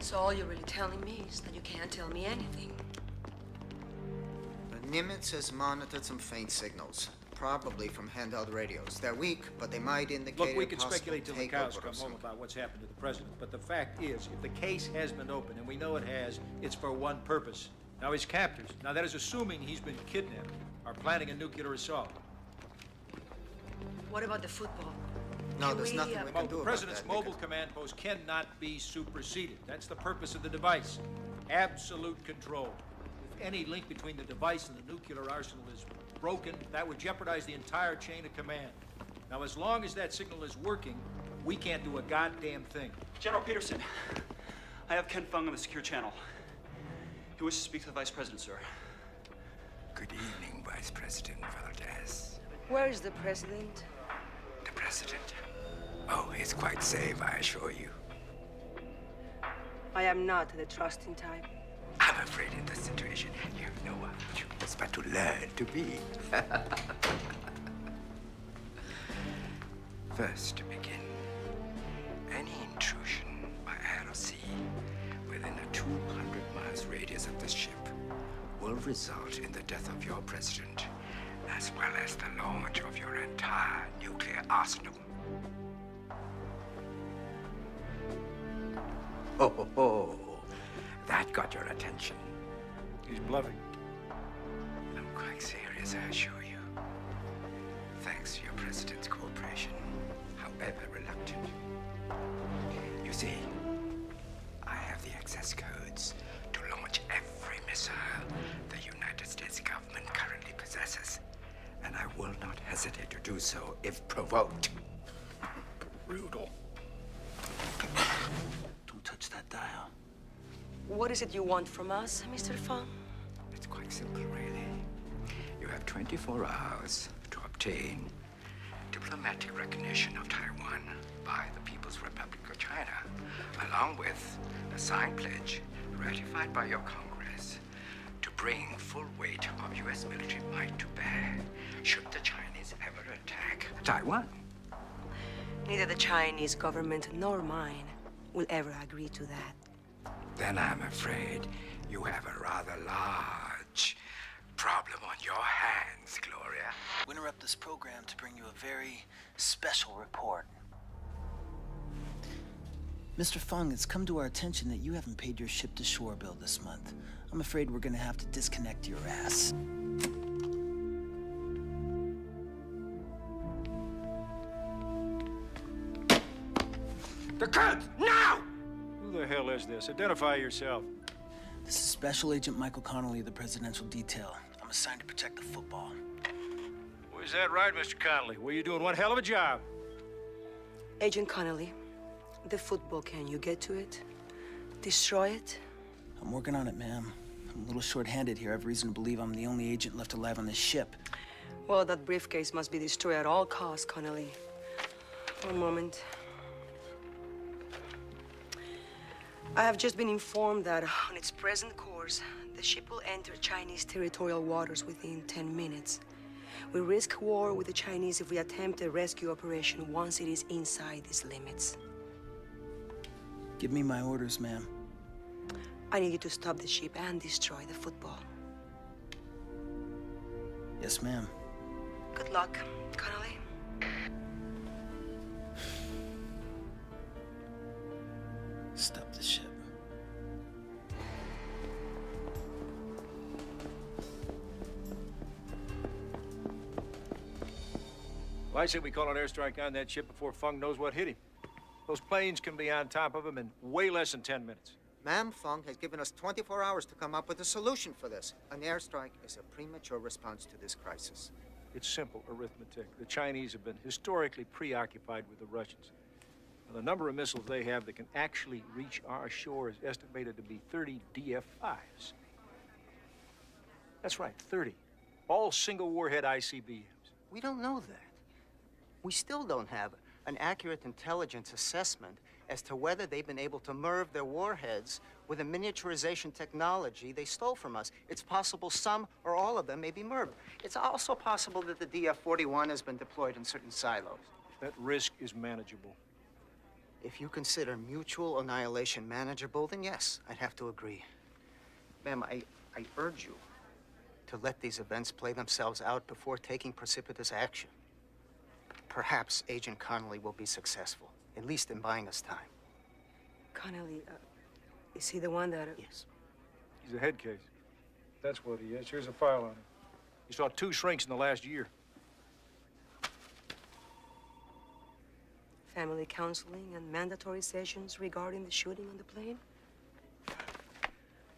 So all you're really telling me is that you can't tell me anything. The Nimitz has monitored some faint signals, probably from handheld radios. They're weak, but they might indicate Look, we a can possible speculate till the takeover cows of come some home about what's happened to the president, but the fact is, if the case has been opened, and we know it has, it's for one purpose. Now, his captors, now that is assuming he's been kidnapped, are planning a nuclear assault. What about the football? No, there's nothing we can do The about president's that. mobile command post cannot be superseded. That's the purpose of the device. Absolute control. If any link between the device and the nuclear arsenal is broken, that would jeopardize the entire chain of command. Now, as long as that signal is working, we can't do a goddamn thing. General Peterson, I have Ken Fung on the secure channel. He wishes to speak to the Vice President, sir. Good evening, Vice President Valdez. Where is the president? The president? Oh, he's quite safe, I assure you. I am not the trusting type. I'm afraid in this situation, you have no other choice but to learn to be. First, to begin, any intrusion by air or sea within a 200 miles radius of this ship will result in the death of your president, as well as the launch of your entire nuclear arsenal. Ho, ho, ho. That got your attention. He's bluffing. I'm quite serious, I assure you. Thanks to your president's cooperation, however reluctant. You see, I have the access codes to launch every missile the United States government currently possesses, and I will not hesitate to do so if provoked. Brutal. Don't touch that dial. What is it you want from us, Mr. Fung? It's quite simple, really. You have 24 hours to obtain diplomatic recognition of Taiwan by the People's Republic of China, along with a signed pledge ratified by your Congress to bring full weight of U.S. military might to bear should the Chinese ever attack Taiwan. Neither the Chinese government nor mine will ever agree to that. Then I'm afraid you have a rather large problem on your hands, Gloria. We interrupt this program to bring you a very special report. Mr. Fung, it's come to our attention that you haven't paid your ship-to-shore bill this month. I'm afraid we're gonna have to disconnect your ass. The kids, now! Who the hell is this? Identify yourself. This is Special Agent Michael Connolly of the Presidential Detail. I'm assigned to protect the football. Well, is that right, Mr. Connolly? Well, you're doing one hell of a job. Agent Connolly, the football, can you get to it? Destroy it? I'm working on it, ma'am. I'm a little short-handed here. I have reason to believe I'm the only agent left alive on this ship. Well, that briefcase must be destroyed at all costs, Connolly. One moment. I have just been informed that on its present course, the ship will enter Chinese territorial waters within 10 minutes. We risk war with the Chinese if we attempt a rescue operation once it is inside these limits. Give me my orders, ma'am. I need you to stop the ship and destroy the football. Yes, ma'am. Good luck, Connolly. Stop the ship. Well, I say we call an airstrike on that ship before Fung knows what hit him. Those planes can be on top of him in way less than 10 minutes. Ma'am, Fung has given us 24 hours to come up with a solution for this. An airstrike is a premature response to this crisis. It's simple arithmetic. The Chinese have been historically preoccupied with the Russians. Now, the number of missiles they have that can actually reach our shore is estimated to be 30 DF-5s. That's right, 30. All single warhead ICBMs. We don't know that. We still don't have an accurate intelligence assessment as to whether they've been able to MIRV their warheads with a miniaturization technology they stole from us. It's possible some or all of them may be MIRV. It's also possible that the DF-41 has been deployed in certain silos. That risk is manageable. If you consider mutual annihilation manageable, then yes, I'd have to agree. Ma'am, I urge you to let these events play themselves out before taking precipitous action. Perhaps Agent Connolly will be successful, at least in buying us time. Connolly, is he the one that... Yes. He's a head case. That's what he is. Here's a file on him. He saw 2 shrinks in the last year. Family counseling and mandatory sessions regarding the shooting on the plane?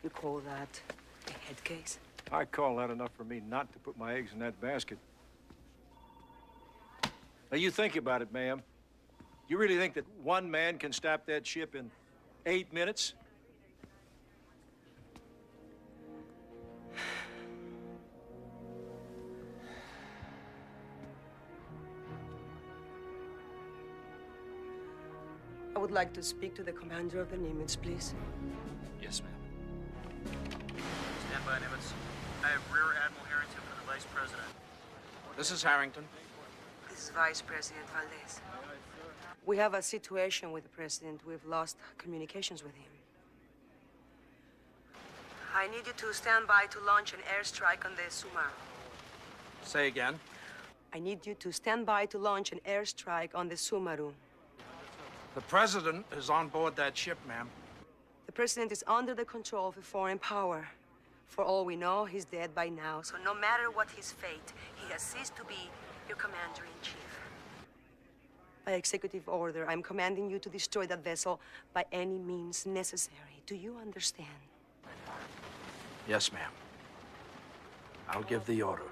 You call that a head case? I call that enough for me not to put my eggs in that basket. Now, you think about it, ma'am. You really think that one man can stop that ship in 8 minutes? I would like to speak to the commander of the Nimitz, please. Yes, ma'am. Stand by, Nimitz. I have Rear Admiral Harrington for the Vice President. This is Harrington. This is Vice President Valdez. We have a situation with the President. We've lost communications with him. I need you to stand by to launch an airstrike on the Sumaru. Say again. I need you to stand by to launch an airstrike on the Sumaru. The President is on board that ship, ma'am. The President is under the control of a foreign power. For all we know, he's dead by now. So no matter what his fate, he has ceased to be your commander-in-chief. By executive order, I'm commanding you to destroy that vessel by any means necessary. Do you understand? Yes, ma'am. I'll give the order.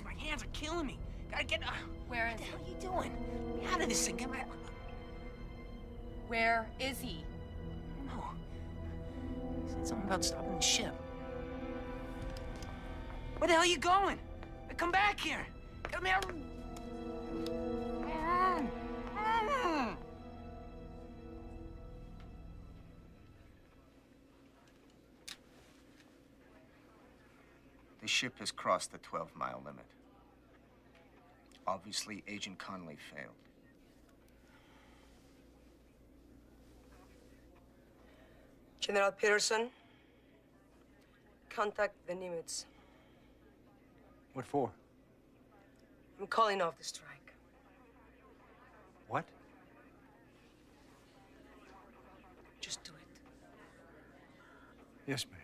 My hands are killing me. Gotta get... Where is he? What the hell are you doing? Get me out of this thing. Get my... Where is he? No. Said something about stopping the ship. Where the hell are you going? Come back here! Come here! The ship has crossed the 12-mile limit. Obviously, Agent Connolly failed. General Peterson, contact the Nimitz. What for? I'm calling off the strike. What? Just do it. Yes, ma'am.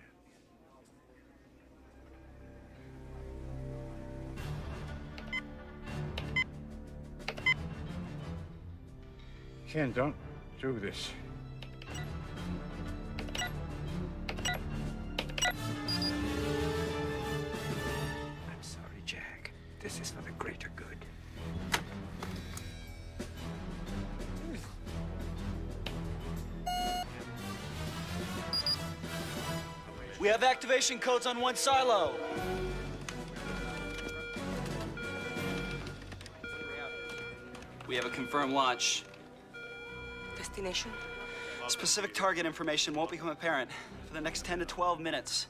Ken, don't do this. I'm sorry, Jack. This is for the greater good. We have activation codes on one silo. We have a confirmed launch. Destination? Specific target information won't become apparent for the next 10 to 12 minutes.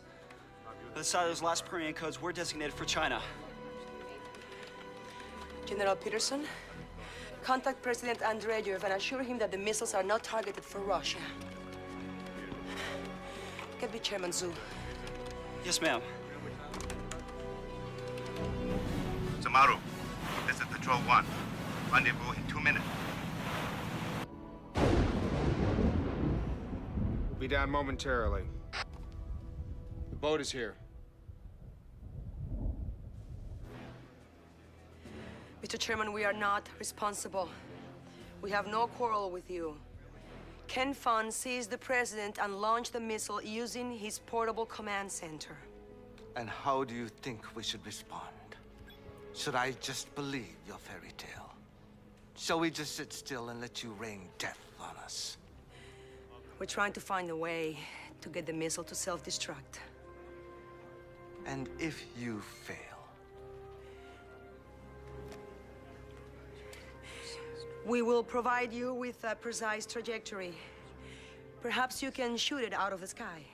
The silo's last Korean codes were designated for China. General Peterson, contact President Andreyev and assure him that the missiles are not targeted for Russia. Get me Chairman Zhu. Yes, ma'am. Samaru, this is Patrol 1. Rendezvous in 2 minutes. We'll be down momentarily. The boat is here. Mr. Chairman, we are not responsible. We have no quarrel with you. Ken Fun seized the president and launched the missile using his portable command center. And how do you think we should respond? Should I just believe your fairy tale? Shall we just sit still and let you rain death on us? We're trying to find a way to get the missile to self-destruct. And if you fail? We will provide you with a precise trajectory. Perhaps you can shoot it out of the sky.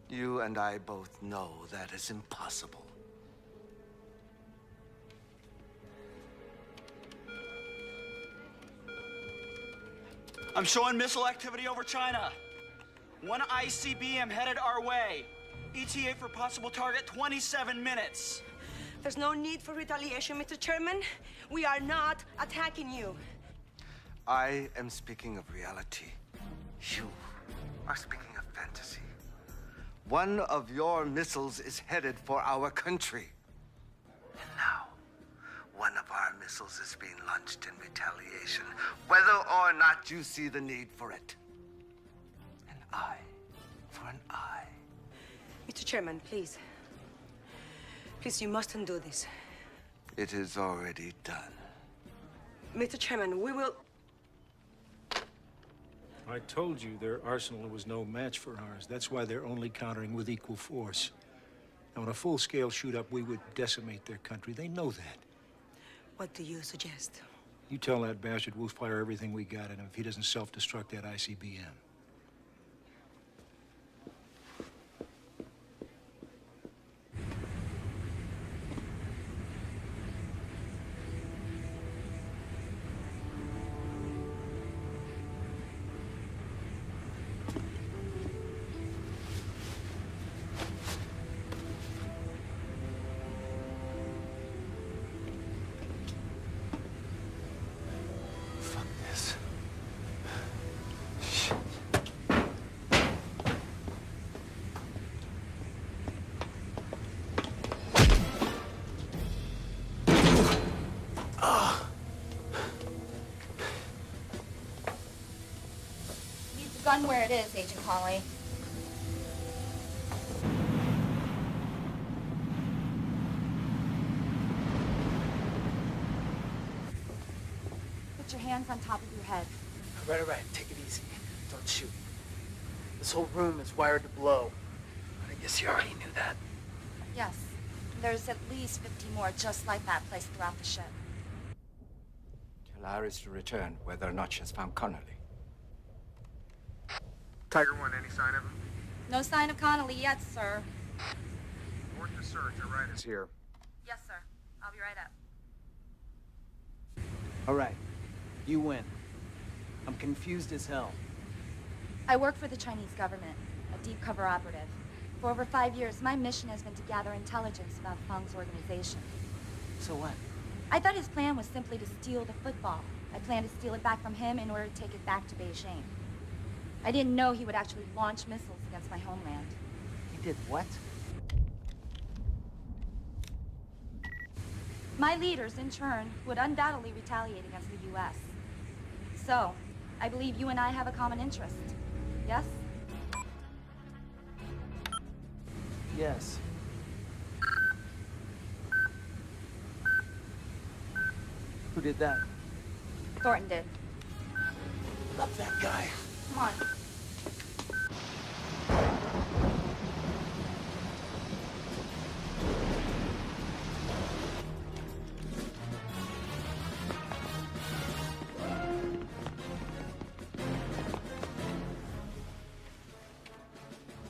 You and I both know that is impossible. I'm showing missile activity over China. One ICBM headed our way. ETA for possible target 27 minutes. There's no need for retaliation, Mr. Chairman. We are not attacking you. I am speaking of reality. You are speaking of fantasy. One of your missiles is headed for our country. And now, one of our missiles is being launched in retaliation, whether or not you see the need for it. An eye for an eye. Mr. Chairman, please. Please, you mustn't do this. It is already done. Mr. Chairman, we will... I told you their arsenal was no match for ours. That's why they're only countering with equal force. Now, in a full-scale shoot-up, we would decimate their country. They know that. What do you suggest? You tell that bastard we'll fire everything we got at him if he doesn't self-destruct that ICBM. Gun where it is, Agent Connolly. Put your hands on top of your head. All right, take it easy. Don't shoot. This whole room is wired to blow. You sure he knew that? Yes. There's at least 50 more just like that placed throughout the ship. Tell Iris to return, whether or not she's found Connolly. Tiger 1, any sign of him? No sign of Connolly yet, sir. Report the search. A right is here. Yes, sir. I'll be right up. All right. You win. I'm confused as hell. I work for the Chinese government, a deep cover operative. For over 5 years, my mission has been to gather intelligence about Feng's organization. So what? I thought his plan was simply to steal the football. I planned to steal it back from him in order to take it back to Beijing. I didn't know he would actually launch missiles against my homeland. He did what? My leaders, in turn, would undoubtedly retaliate against the U.S. So, I believe you and I have a common interest. Yes? Yes. Who did that? Thornton did. Love that guy. Come on.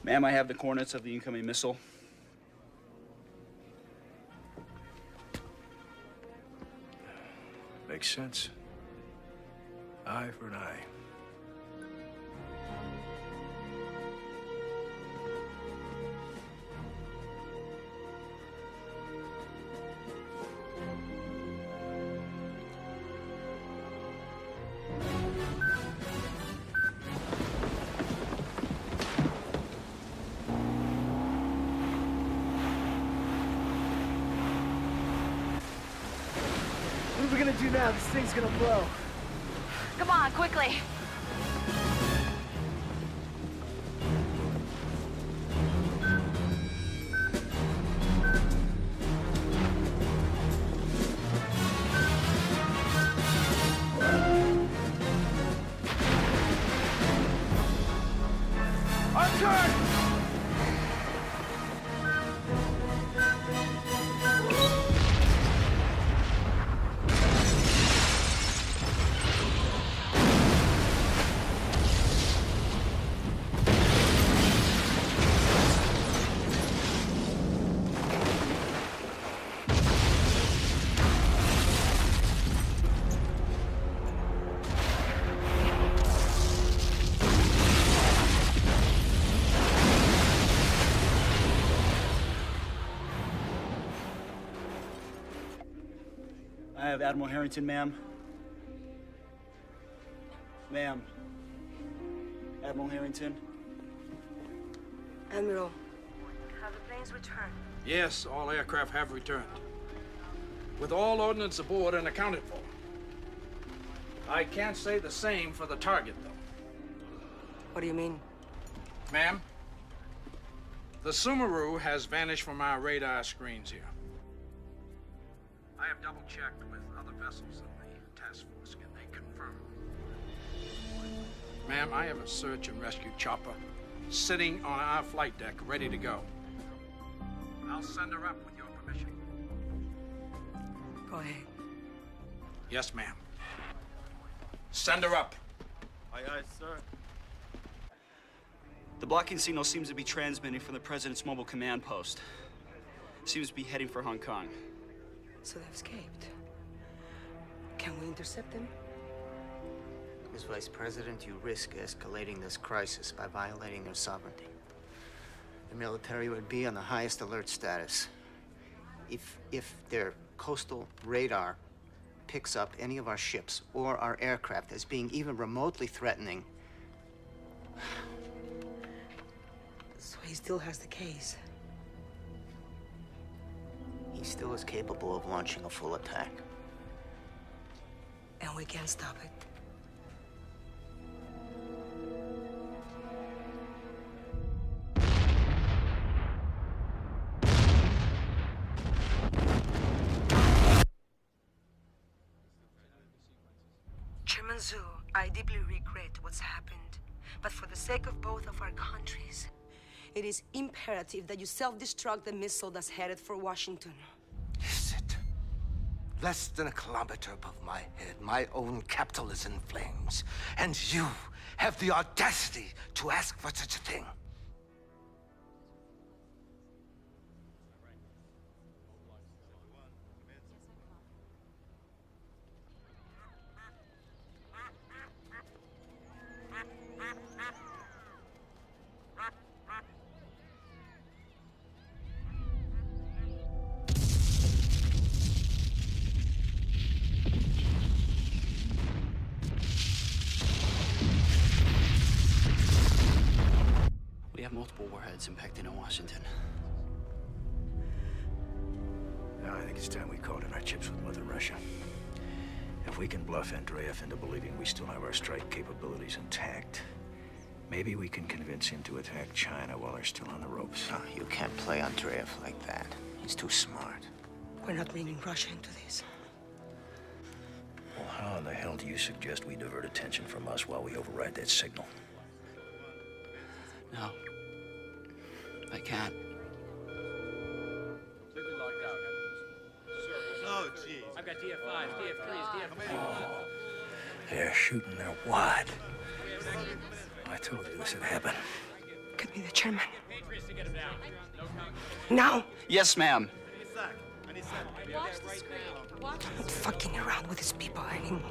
Ma'am, I have the coordinates of the incoming missile. Makes sense. Eye for an eye. What are we gonna do now? This thing's gonna blow. Come on, quickly. Our turn! I have Admiral Harrington, ma'am. Ma'am. Admiral Harrington. Admiral, have the planes returned? Yes, all aircraft have returned. With all ordnance aboard and accounted for. I can't say the same for the target, though. What do you mean? Ma'am, the Sumeru has vanished from our radar screens here. I have double-checked with other vessels of the task force, and they confirm. Ma'am, I have a search and rescue chopper sitting on our flight deck, ready to go. I'll send her up with your permission. Go ahead. Yes, ma'am. Send her up. Aye, aye, sir. The blocking signal seems to be transmitting from the President's mobile command post. Seems to be heading for Hong Kong. So they've escaped. Can we intercept them? As Vice President, you risk escalating this crisis by violating their sovereignty. The military would be on the highest alert status. If their coastal radar picks up any of our ships or our aircraft as being even remotely threatening. So he still has the case. He still is capable of launching a full attack. And we can't stop it. Chairman Zhu, I deeply regret what's happened. But for the sake of both of our countries, it is imperative that you self-destruct the missile that's headed for Washington. Is it? Less than a kilometer above my head, my own capital is in flames. And you have the audacity to ask for such a thing. We have multiple warheads impacting in Washington. Now, I think it's time we called in our chips with Mother Russia. If we can bluff Andreev into believing we still have our strike capabilities intact, maybe we can convince him to attack China while they're still on the ropes. No, you can't play Andreev like that. He's too smart. We're not bringing Russia into this. Well, how in the hell do you suggest we divert attention from us while we override that signal? No. I can't. Oh, geez. I've got DF5, DF3s, DF4. They're shooting their wad. I told you this would happen. Get me the chairman. Now! Yes, ma'am. Watch the screen. I'm not fucking around with these people anymore.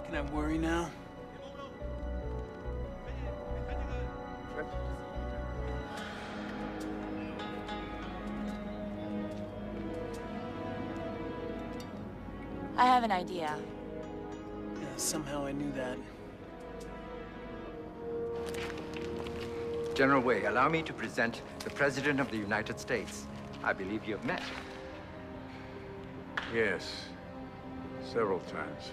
Can I worry now? I have an idea. Yeah, somehow I knew that. General Wei, allow me to present the President of the United States. I believe you have met. Yes, several times.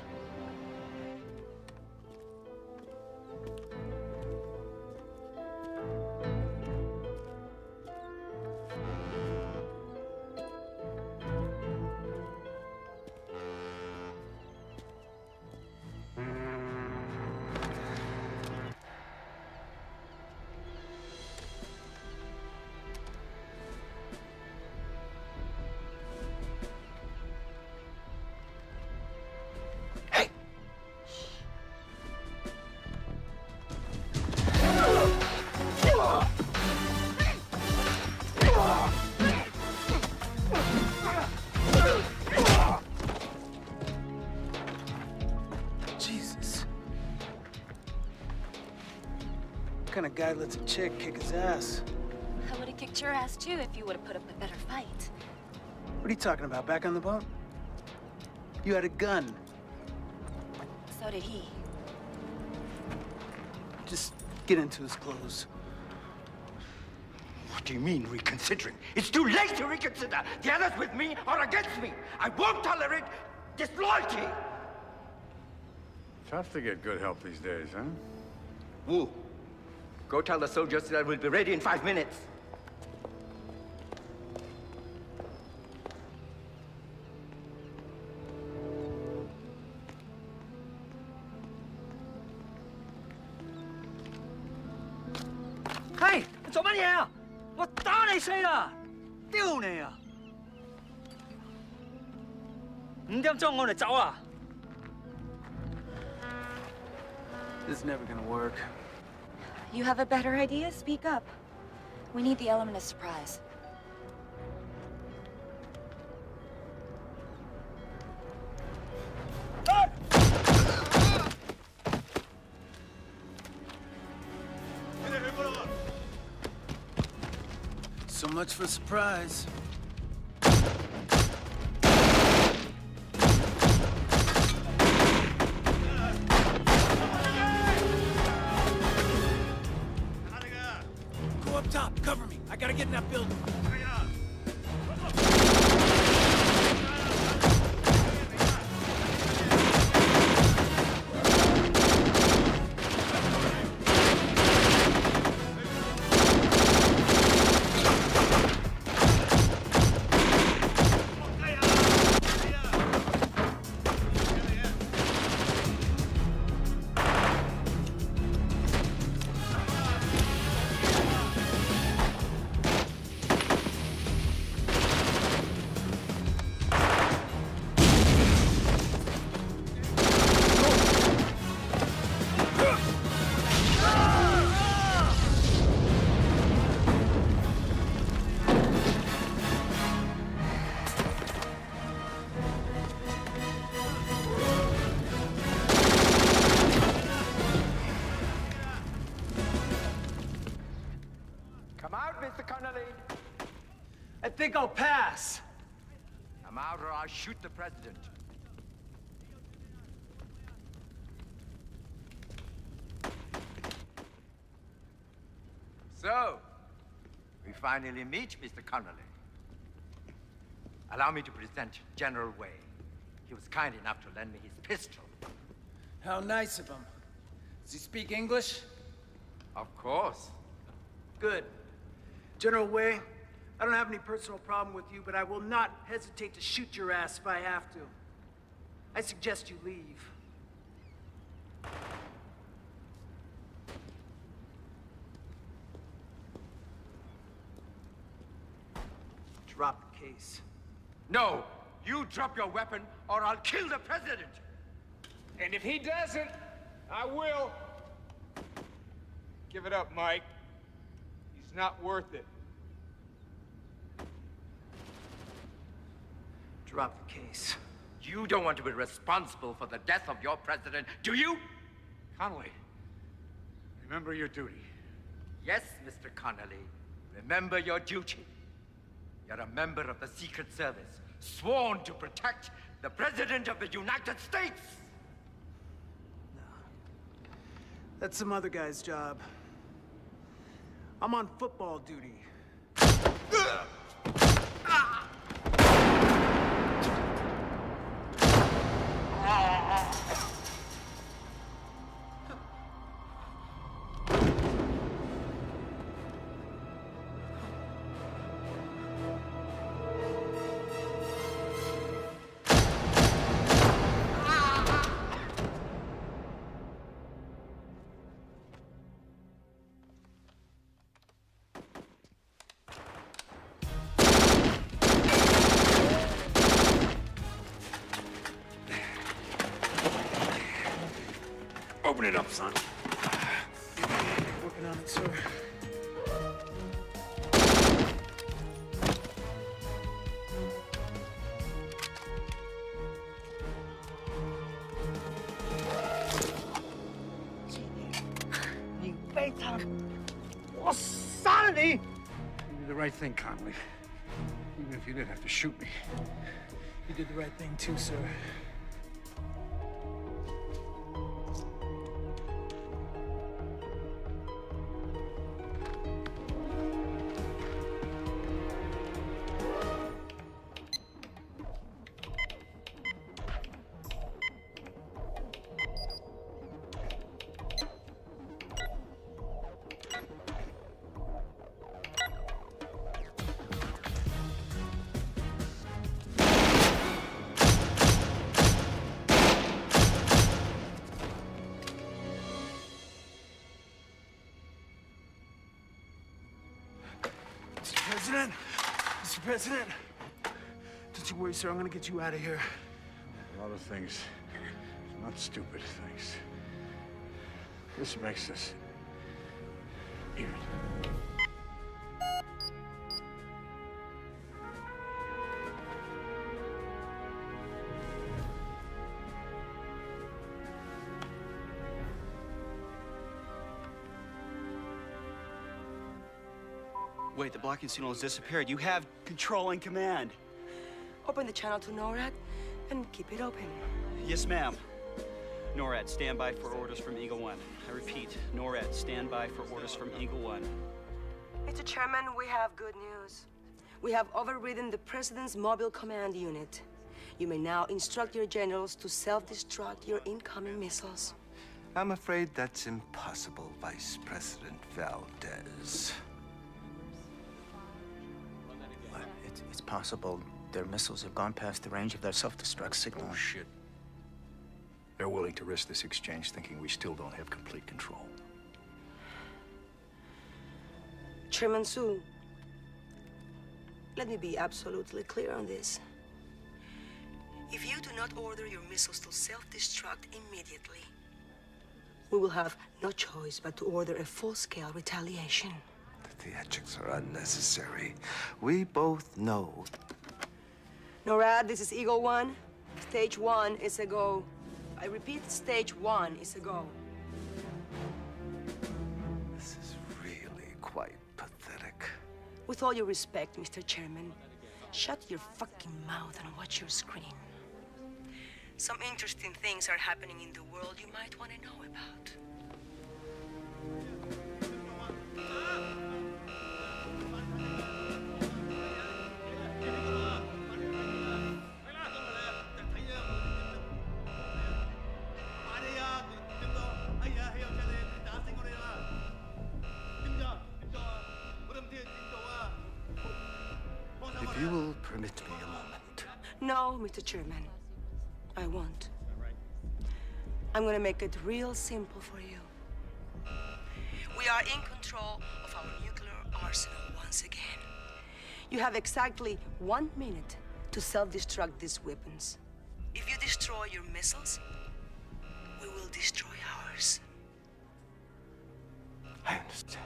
Jesus. What kind of guy lets a chick kick his ass? I would have kicked your ass too if you would have put up a better fight. What are you talking about? Back on the boat? You had a gun. So did he. Just get into his clothes. What do you mean, reconsidering? It's too late to reconsider. The others with me or against me. I won't tolerate disloyalty. Tough to get good help these days, huh? Wu, go tell the soldiers that I will be ready in 5 minutes. Hey, 你做乜嘢啊？我打你死啦！丟你啊！5點鐘我哋走啦。 This is never gonna work. You have a better idea? Speak up. We need the element of surprise. So much for surprise. that building. Mr. Connolly. I think I'll pass. I'm out or I'll shoot the president. So, we finally meet, Mr. Connolly. Allow me to present General Way. He was kind enough to lend me his pistol. How nice of him. Does he speak English? Of course. Good. General Way, I don't have any personal problem with you, but I will not hesitate to shoot your ass if I have to. I suggest you leave. Drop the case. No! You drop your weapon, or I'll kill the president! And if he doesn't, I will. Give it up, Mike. He's not worth it. Drop the case. You don't want to be responsible for the death of your president, do you? Connolly, remember your duty. Yes, Mr. Connolly. Remember your duty. You're a member of the Secret Service, sworn to protect the President of the United States! That's some other guy's job. I'm on football duty. Open it up, son. Working on it, sir. You did the right thing, Connolly. Even if you did have to shoot me. You did the right thing too, sir. Mr. President, don't you worry, sir. I'm gonna get you out of here. A lot of things, not stupid things. This makes us even. Wait, the blocking signal has disappeared. You have control and command. Open the channel to NORAD and keep it open. Yes, ma'am. NORAD, stand by for orders from Eagle One. I repeat, NORAD, stand by for orders from Eagle One. Mr. Chairman, we have good news. We have overridden the President's Mobile Command Unit. You may now instruct your generals to self-destruct your incoming missiles. I'm afraid that's impossible, Vice President Valdez. Well, it's possible their missiles have gone past the range of their self-destruct signal. Oh, shit. They're willing to risk this exchange thinking we still don't have complete control. Chairman Su, let me be absolutely clear on this. If you do not order your missiles to self-destruct immediately, we will have no choice but to order a full-scale retaliation. The theatrics are unnecessary. We both know. NORAD, this is Eagle One. Stage 1 is a go. I repeat, stage 1 is a go. This is really quite pathetic. With all due respect, Mr. Chairman, shut your fucking mouth and watch your screen. Some interesting things are happening in the world you might want to know about. If you will permit me a moment. No, Mr. Chairman, I won't. I'm gonna make it real simple for you. We are in control of our nuclear arsenal once again. You have exactly 1 minute to self-destruct these weapons. If you destroy your missiles, we will destroy ours. I understand.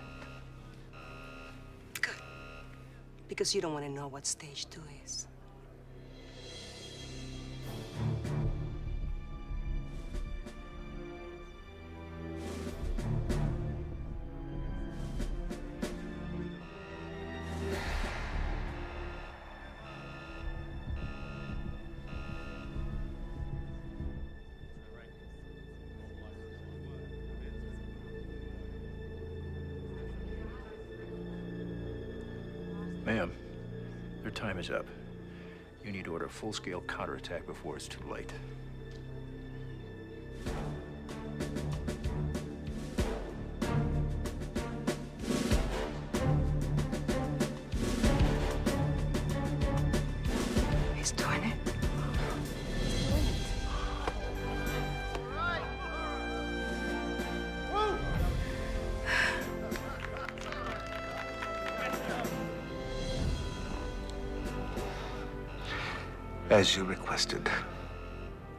Good. Because you don't want to know what stage 2 is. Ma'am, your time is up. You need to order a full-scale counterattack before it's too late. He's doing it. As you requested,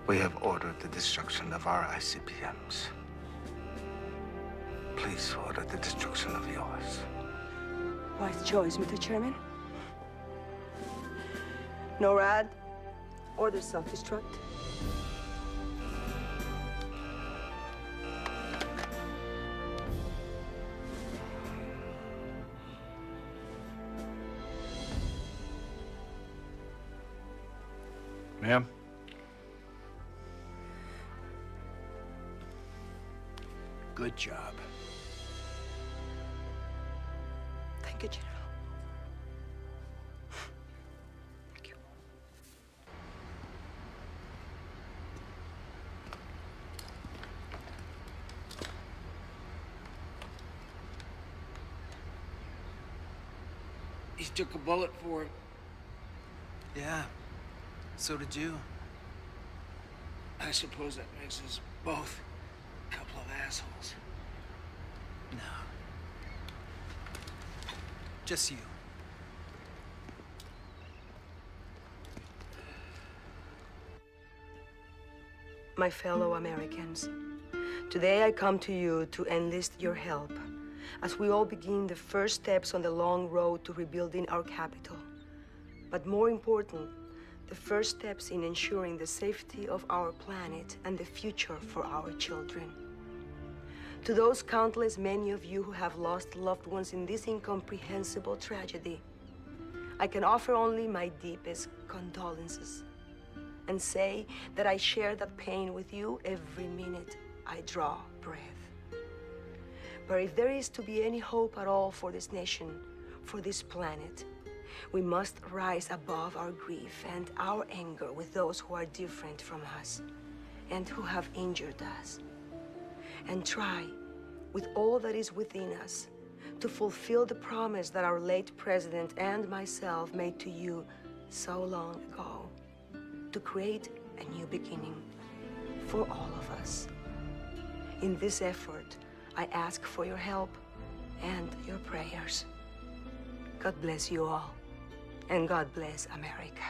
we have ordered the destruction of our ICBMs. Please order the destruction of yours. Wise choice, Mr. Chairman. NORAD, order self-destruct. Ma'am? Good job. Thank you, General. He took a bullet for it. Yeah, so did you. I suppose that makes us both a couple of assholes. No. Just you. My fellow Americans, today I come to you to enlist your help as we all begin the first steps on the long road to rebuilding our capital. But more important, the first steps in ensuring the safety of our planet and the future for our children. To those countless many of you who have lost loved ones in this incomprehensible tragedy, I can offer only my deepest condolences and say that I share that pain with you every minute I draw breath. But if there is to be any hope at all for this nation, for this planet, we must rise above our grief and our anger with those who are different from us and who have injured us, and try, with all that is within us, to fulfill the promise that our late president and myself made to you so long ago, to create a new beginning for all of us. In this effort, I ask for your help and your prayers. God bless you all, and God bless America.